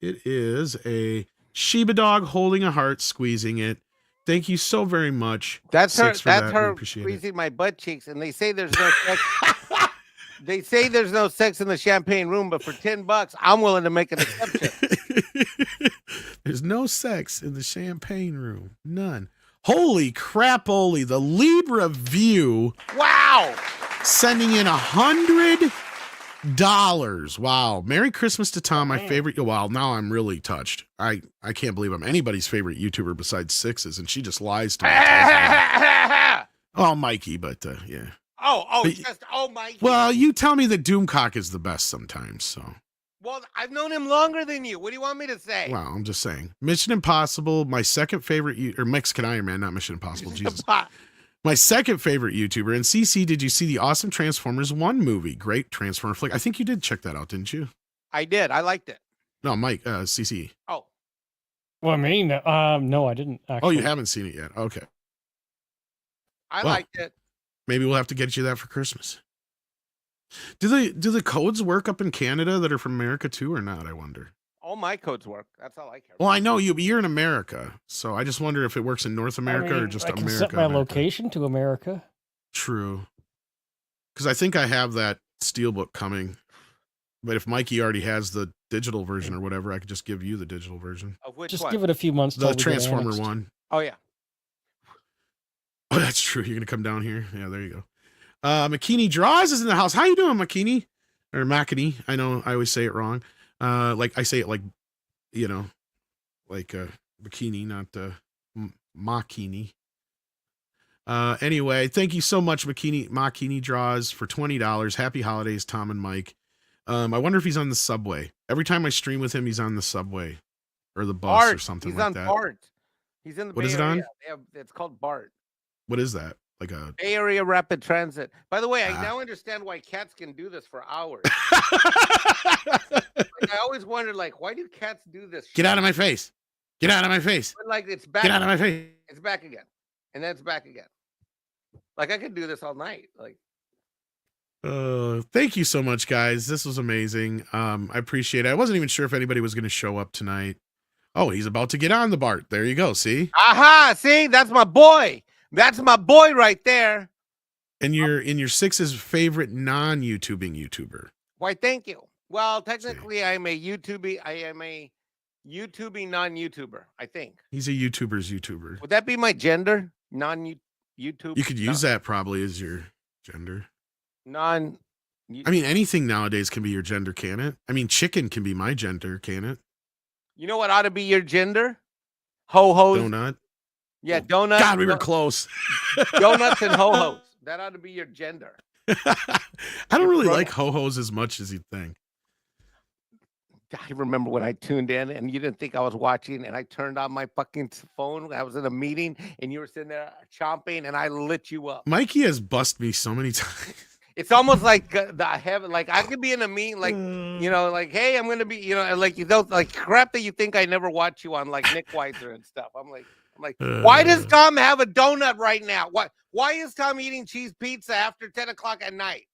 It is a Shiba dog holding a heart, squeezing it. Thank you so very much. That's her. That's that. her squeezing my butt cheeks, and they say there's no sex. They say there's no sex in the champagne room, but for $10, I'm willing to make an exception. There's no sex in the champagne room. None. Holy crap-oly. The Libra View. Wow. Sending in $100. Wow. Merry Christmas to Tom, my favorite. Wow, now I'm really touched. I can't believe I'm anybody's favorite YouTuber besides Six's, and she just lies to me. Oh, Mikey, but yeah. Oh, Mikey. Well, you tell me that Doomcock is the best sometimes, so. Well, I've known him longer than you. What do you want me to say? Well, I'm just saying. Mission Impossible, my second favorite, or Mexican Iron Man, not Mission Impossible, Jesus. My second favorite YouTuber. And CC, did you see the awesome Transformers 1 movie? Great Transformer flick. I think you did check that out, didn't you? I did. I liked it. No, Mike, CC. Oh. Well, I mean, no, I didn't actually. Oh, you haven't seen it yet. Okay. I liked it. Maybe we'll have to get you that for Christmas. Do the codes work up in Canada that are from America too or not, I wonder? All my codes work. That's all I care about. Well, I know you, but you're in America. So I just wonder if it works in North America or just I can America. set my location to America. True. Because I think I have that steelbook coming. But if Mikey already has the digital version or whatever, I could just give you the digital version. Of which Just one? give it a few months. The Transformer one. Oh, yeah. Oh, that's true. You're going to come down here? Yeah, there you go. McKinney Draws is in the house. How you doing, McKinney? Or McKinney. I know I always say it wrong. Like I say it like, you know, like bikini, not Makini. Anyway, thank you so much, Makini Draws, for $20. Happy holidays, Tom and Mike. I wonder if he's on the subway. Every time I stream with him, he's on the subway or the bus Bart. or something He's like on that. Bart. He's in the What Bay is it Area. on? It's called Bart. What is that? Like a Bay Area Rapid Transit. By the way, I now understand why cats can do this for hours. I always wondered, like, why do cats do this? Get out of my face. Get out of my face. But, like, it's back. Get out of my face. It's back again. And then it's back again. Like, I could do this all night. Like, thank you so much, guys. This was amazing. I appreciate it. I wasn't even sure if anybody was going to show up tonight. Oh, he's about to get on the BART. There you go. See? Aha. See, that's my boy. That's my boy right there. And you're in your Six's favorite non-YouTubing YouTuber. Why, thank you. Well, technically, I am a YouTubing non-YouTuber, I think. He's a YouTuber's YouTuber. Would that be my gender? Non-YouTube? You could use that probably as your gender. I mean, anything nowadays can be your gender, can it? I mean, chicken can be my gender, can it? You know what ought to be your gender? Ho-hos. Donut. Yeah, donuts. God, we were close. Donuts and ho-hos. That ought to be your gender. I don't really like ho-hos as much as you'd think. I remember when I tuned in and you didn't think I was watching and I turned on my fucking phone. I was in a meeting and you were sitting there chomping and I lit you up. Mikey has busted me so many times. It's almost like the heaven. Like I could be in a meeting, like like, hey, I'm gonna be, like you don't like crap that you think I never watch you on, like Nick Weiser and stuff. I'm like, why does Tom have a donut right now? Why is Tom eating cheese pizza after 10 o'clock at night?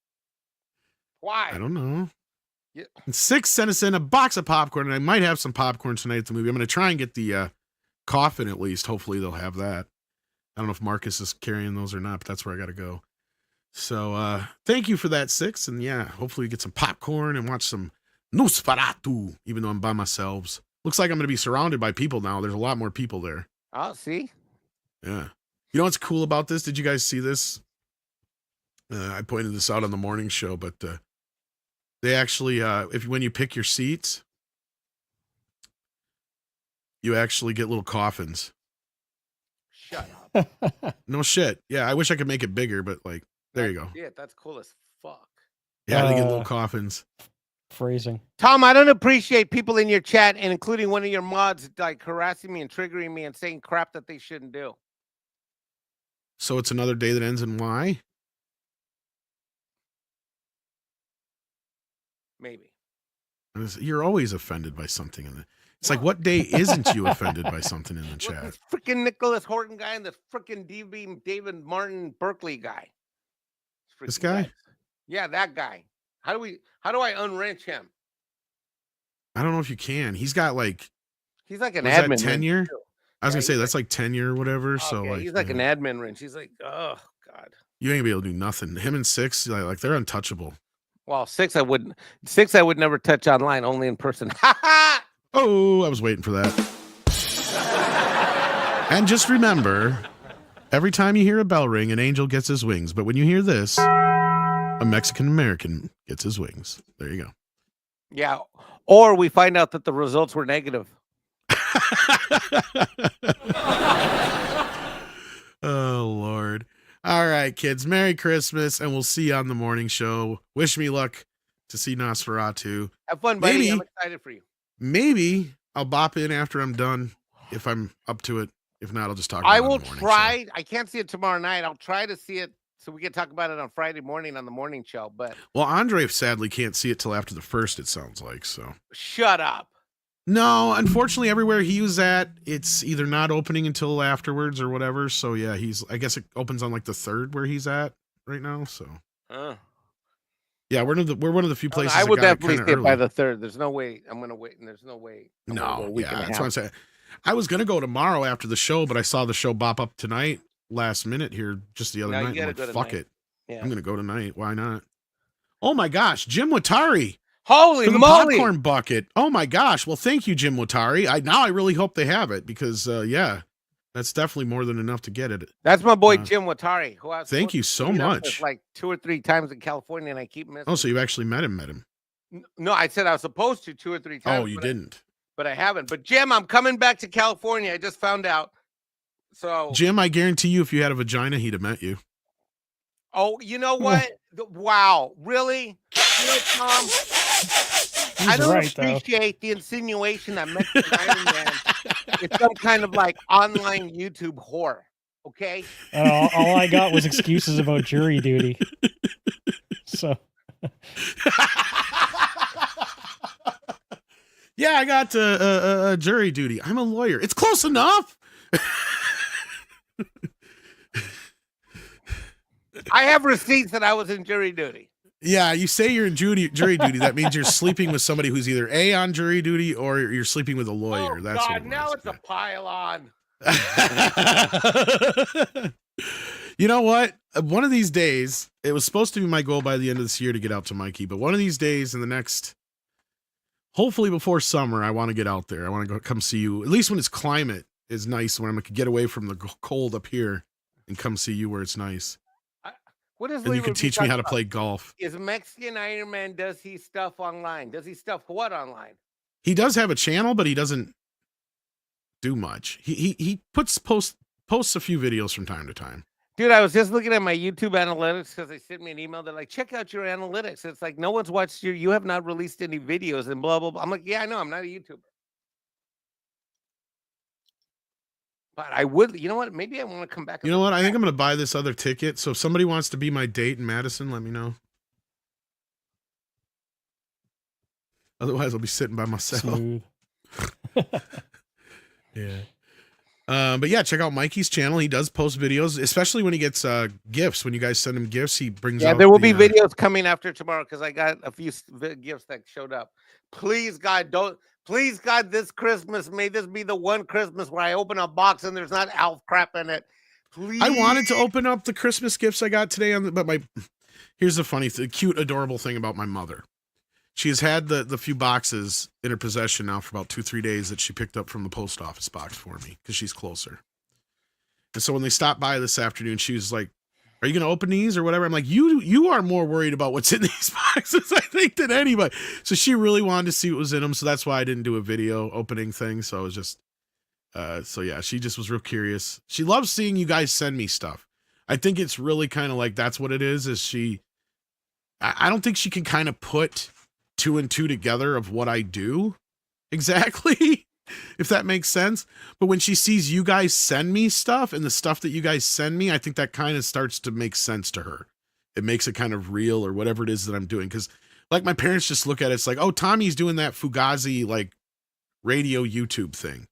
Why? I don't know. Yeah. And 6 sent us in a box of popcorn, and I might have some popcorn tonight at the movie. I'm going to try and get the coffin at least. Hopefully they'll have that. I don't know if Marcus is carrying those or not, but that's where I got to go. So thank you for that, 6. And yeah, hopefully we get some popcorn and watch some Nosferatu, even though I'm by myself. Looks like I'm going to be surrounded by people now. There's a lot more people there. Oh, see? Yeah. You know what's cool about this? Did you guys see this? I pointed this out on the morning show, but they actually, when you pick your seats, you actually get little coffins. Shut up. No shit. Yeah, I wish I could make it bigger, but like, there you go. Yeah, that's cool as fuck. Yeah, they get little coffins. Phrasing. Tom, I don't appreciate people in your chat, and including one of your mods, like harassing me and triggering me and saying crap that they shouldn't do. So it's another day that ends in Y? Maybe. You're always offended by something in the. It's like, what day isn't you offended by something in the chat? This freaking Nicholas Horton guy and this freaking David Martin Berkeley guy. This guy? Guys. Yeah, that guy. How do I unwrench him? I don't know if you can. He's got like. He's like an admin. admin tenure? Too. I was gonna say that's like tenure or whatever. Okay, so like he's like an admin wrench. He's like, oh God. You ain't gonna be able to do nothing. Him and 6, like they're untouchable. Well, 6 I wouldn't. 6 I would never touch online, only in person. Ha ha! Oh, I was waiting for that. And just remember, every time you hear a bell ring, an angel gets his wings. But when you hear this, a Mexican American gets his wings. There you go. Yeah. Or we find out that the results were negative. Oh, Lord. All right, kids. Merry Christmas, and we'll see you on the morning show. Wish me luck to see Nosferatu. Have fun, buddy. Maybe, I'm excited for you. Maybe I'll bop in after I'm done if I'm up to it. If not, I'll just talk about I it. will try. I can't see it tomorrow night. I'll try to see it so we can talk about it on Friday morning on the morning show. But well, Andre sadly can't see it till after the 1st, it sounds like. So shut up. No, unfortunately, everywhere he was at, it's either not opening until afterwards or whatever. So yeah, I guess it opens on like the 3rd where he's at right now. So yeah, we're one of the few places. I would definitely say by the 3rd. There's no way I'm gonna wait, and there's no way. No, yeah, that's what I'm saying. I was gonna go tomorrow after the show, but I saw the show bop up tonight, last minute here, just the other night. I'm like, fuck it, yeah. I'm gonna go tonight. Why not? Oh my gosh, Jim Watari. Holy for the moly! Popcorn bucket. Oh my gosh. Well, thank you, Jim Watari. I really hope they have it because yeah, that's definitely more than enough to get it. That's my boy Jim Watari. Who I thank you so much. Like 2 or 3 times in California, and I keep missing. Oh, so you actually met him? No, I said I was supposed to 2 or 3 times. Oh, you didn't. But I haven't. But Jim, I'm coming back to California. I just found out. So Jim, I guarantee you, if you had a vagina, he'd have met you. Oh, you know what? Wow, really? You know, Tom, I don't appreciate the insinuation that Mexican Iron Man is some kind of like online YouTube whore. Okay. All I got was excuses about jury duty. So. Yeah, I got jury duty. I'm a lawyer. It's close enough. I have receipts that I was in jury duty. Yeah, you say you're in jury duty. That means you're sleeping with somebody who's either A, on jury duty, or you're sleeping with a lawyer. Oh, that's God, now it's a pile on. You know what? One of these days, it was supposed to be my goal by the end of this year to get out to Mikey, but one of these days in the next, hopefully before summer, I want to get out there. I want to go come see you, at least when its climate is nice, when I can get away from the cold up here and come see you where it's nice. What is and you can teach me how to play golf. Is Mexican Iron Man, does he stuff online? Does he stuff what online? He does have a channel, but he doesn't do much. He posts a few videos from time to time. Dude, I was just looking at my YouTube analytics because they sent me an email. They're like, check out your analytics. It's like, no one's watched you have not released any videos and blah, blah, blah. I'm like, yeah, I know. I'm not a YouTuber. But I would, you know what? Maybe I want to come back. You know what? I think I'm going to buy this other ticket. So if somebody wants to be my date in Madison, let me know. Otherwise, I'll be sitting by myself. Smooth. Yeah. But yeah, check out Mikey's channel. He does post videos, especially when he gets gifts. When you guys send him gifts, he brings out. Yeah, there will be videos coming after tomorrow because I got a few gifts that showed up. Please, God, this Christmas, may this be the one Christmas where I open a box and there's not Alf crap in it. Please. I wanted to open up the Christmas gifts I got today, but here's the cute, adorable thing about my mother. She has had the few boxes in her possession now for about 2-3 days that she picked up from the post office box for me because she's closer. And so when they stopped by this afternoon, she was like, "Are you going to open these or whatever?" I'm like, you are more worried about what's in these boxes, I think, than anybody. So she really wanted to see what was in them. So that's why I didn't do a video opening thing. So I was just, so yeah, she just was real curious. She loves seeing you guys send me stuff. I think it's really kind of like, that's what it is I don't think she can kind of put 2 and 2 together of what I do exactly, if that makes sense. But when she sees you guys send me stuff and the stuff that you guys send me, I think that kind of starts to make sense to her. It makes it kind of real or whatever it is that I'm doing. Because like my parents just look at it, it's like, oh, Tommy's doing that Fugazi like radio YouTube thing.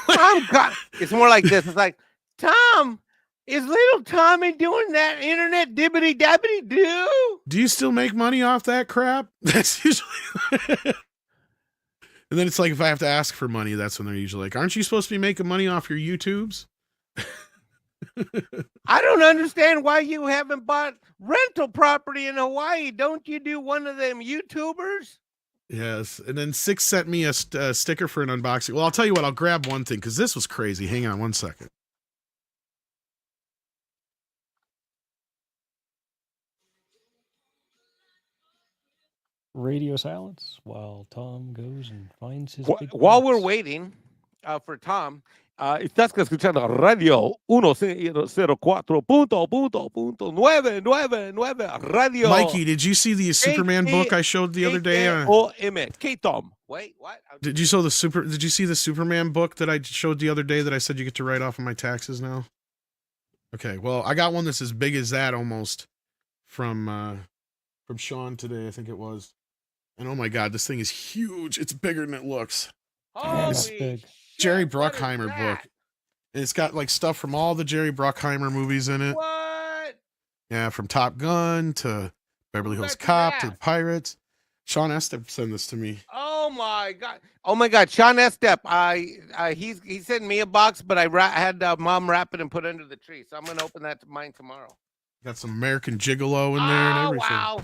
Oh, God. It's more like this. It's like, Tom, is little Tommy doing that internet dibbity dabbity do? Do you still make money off that crap? That's usually. And then it's like, if I have to ask for money, that's when they're usually like, aren't you supposed to be making money off your YouTubes? I don't understand why you haven't bought rental property in Hawaii. Don't you do one of them YouTubers? Yes. And then 6 sent me a sticker for an unboxing. Well, I'll tell you what, I'll grab one thing because this was crazy. Hang on one second. Radio silence while Tom goes and finds his. While we're waiting for Tom, estás escuchando Radio 104.999 Radio. Mikey, did you see the Superman book I showed the other day? K-Tom. Wait, what? Did you see the Superman book that I showed the other day that I said you get to write off on my taxes now? Okay, well, I got one that's as big as that almost from Sean today, I think it was. And oh my God, this thing is huge. It's bigger than it looks. It's Jerry Bruckheimer book. And it's got like stuff from all the Jerry Bruckheimer movies in it. What? Yeah, from Top Gun to Beverly Hills Cop to the Pirates. Sean Estep sent this to me. Oh my God! Sean Estep. He sent me a box, but I had Mom wrap it and put it under the tree. So I'm gonna open that to mine tomorrow. Got some American Gigolo in there and everything. Wow!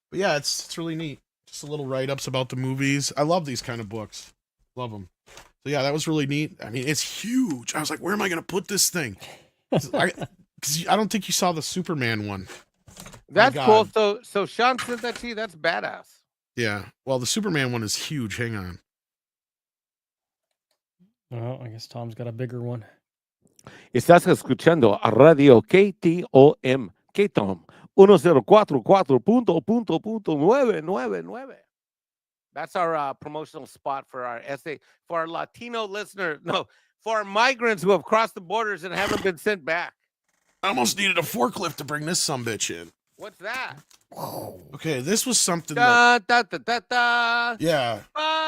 But yeah, it's really neat. Just a little write-ups about the movies. I love these kind of books. Love them. So yeah, that was really neat. I mean, it's huge. I was like, where am I gonna put this thing? Because I don't think you saw the Superman one. That's cool. So Sean sent that to you. That's badass. Yeah. Well, the Superman one is huge. Hang on. Oh, I guess Tom's got a bigger one. Estás escuchando a Radio KTOM. KTOM 104.999. That's our promotional spot for our essay for our Latino listeners. No, for our migrants who have crossed the borders and haven't been sent back. I almost needed a forklift to bring this sumbitch in. What's that? Okay, this was something yeah.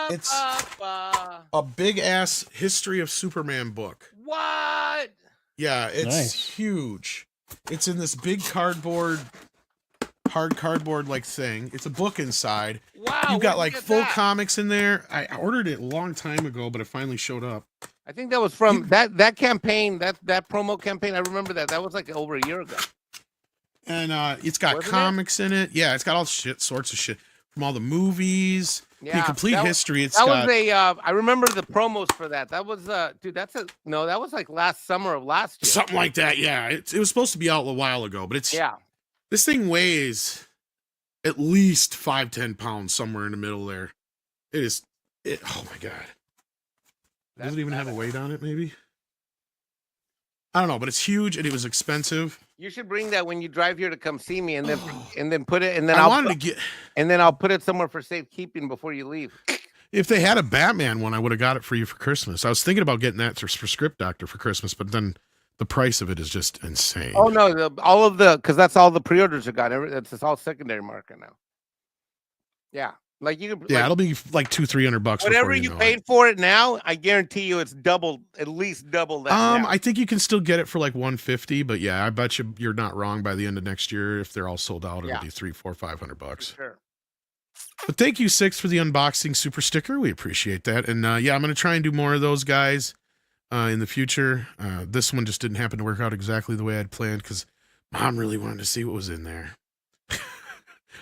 It's a big ass History of Superman book. What? Yeah, it's huge. It's in this big hard cardboard like thing. It's a book inside. Wow. You've got like full comics in there. I ordered it a long time ago, but it finally showed up. I think that was from that campaign, that promo campaign. I remember that. That was like over a year ago. And it's got comics in it. Yeah, it's got all sorts of shit from all the movies. Yeah, the complete history. I remember the promos for that. That was dude. That was like last summer of last year. Something like that. Yeah, it was supposed to be out a while ago, but this thing weighs at least 5-10 pounds somewhere in the middle there. Oh my God. Does it even have a weight on it? Maybe. I don't know, but it's huge and it was expensive. You should bring that when you drive here to come see me, and then put it, and then I'll put it somewhere for safekeeping before you leave. If they had a Batman one, I would have got it for you for Christmas. I was thinking about getting that for Script Doctor for Christmas, but then the price of it is just insane. Oh no, because that's all the pre-orders are got. It's all secondary market now. Yeah, Like you could, Yeah, like, it'll be like $200-300 whatever before you know paid it. for it now. I guarantee you, it's double, at least double that. Now. I think you can still get it for like $150, but yeah, I bet you're not wrong. By the end of next year, if they're all sold out, it'll be $300-400-500. Sure. But thank you, Six, for the unboxing super sticker. We appreciate that. And yeah, I'm going to try and do more of those guys in the future. This one just didn't happen to work out exactly the way I'd planned because Mom really wanted to see what was in there.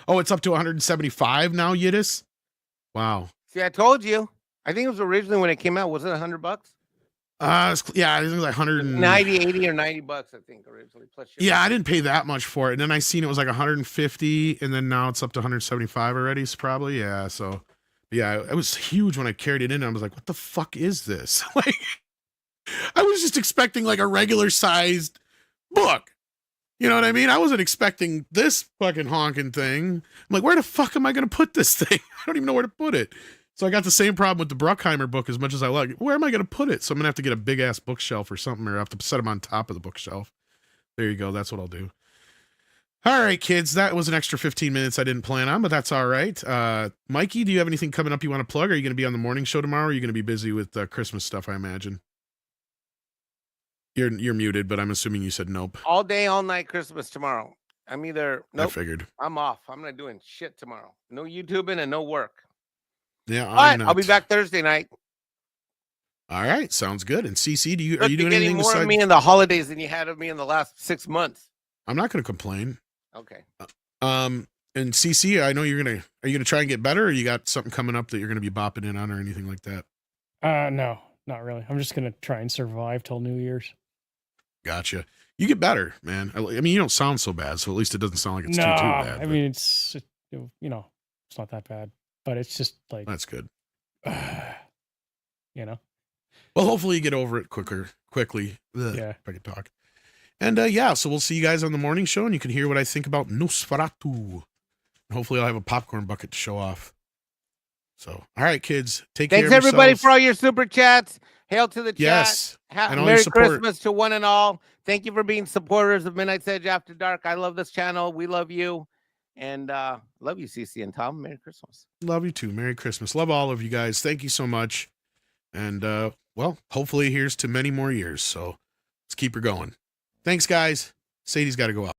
Oh, it's up to 175 now, Yiddis? Wow. See, I told you. I think it was originally when it came out. Was it $100? Yeah, I think it was like 100 90, 80 or $90, I think, originally. Plus shipping. Yeah, I didn't pay that much for it. And then I seen it was like 150, and then now it's up to 175 already. So probably, yeah. So, yeah, it was huge when I carried it in. I was like, what the fuck is this? Like, I was just expecting like a regular sized book. You know what I mean? I wasn't expecting this fucking honking thing. I'm like, where the fuck am I going to put this thing? I don't even know where to put it. So I got the same problem with the Bruckheimer book as much as I like. Where am I going to put it? So I'm going to have to get a big ass bookshelf or something, or I have to set them on top of the bookshelf. There you go. That's what I'll do. All right, kids. That was an extra 15 minutes I didn't plan on, but that's all right. Mikey, do you have anything coming up you want to plug? Are you going to be on the morning show tomorrow? Or are you going to be busy with Christmas stuff, I imagine? You're muted, but I'm assuming you said nope. All day, all night Christmas tomorrow. I'm either I figured. I'm off. I'm not doing shit tomorrow. No YouTubing and no work. Yeah, I'll be back Thursday night. All right, sounds good. And CC, are you doing getting anything more besides of me in the holidays than you had of me in the last 6 months? I'm not going to complain. Okay. And CC, I know are you gonna try and get better, or you got something coming up that you're gonna be bopping in on, or anything like that? No, not really. I'm just gonna try and survive till New Year's. Gotcha. You get better, man. I mean, you don't sound so bad, so at least it doesn't sound like it's too bad. I mean, it's it's not that bad, but it's just like that's good. You know. Well, hopefully you get over it quickly. Ugh, yeah, if I could talk. And yeah, so we'll see you guys on the morning show, and you can hear what I think about Nosferatu. Hopefully, I'll have a popcorn bucket to show off. So, all right, kids, take care. Thanks everybody for all your super chats. Hail to the chat. Yes, and Merry Christmas to one and all. Thank you for being supporters of Midnight's Edge After Dark. I love this channel. We love you, and love you, CC and Tom. Merry Christmas. Love you too. Merry Christmas. Love all of you guys. Thank you so much. And well, hopefully here's to many more years. So let's keep her going. Thanks, guys. Sadie's got to go out.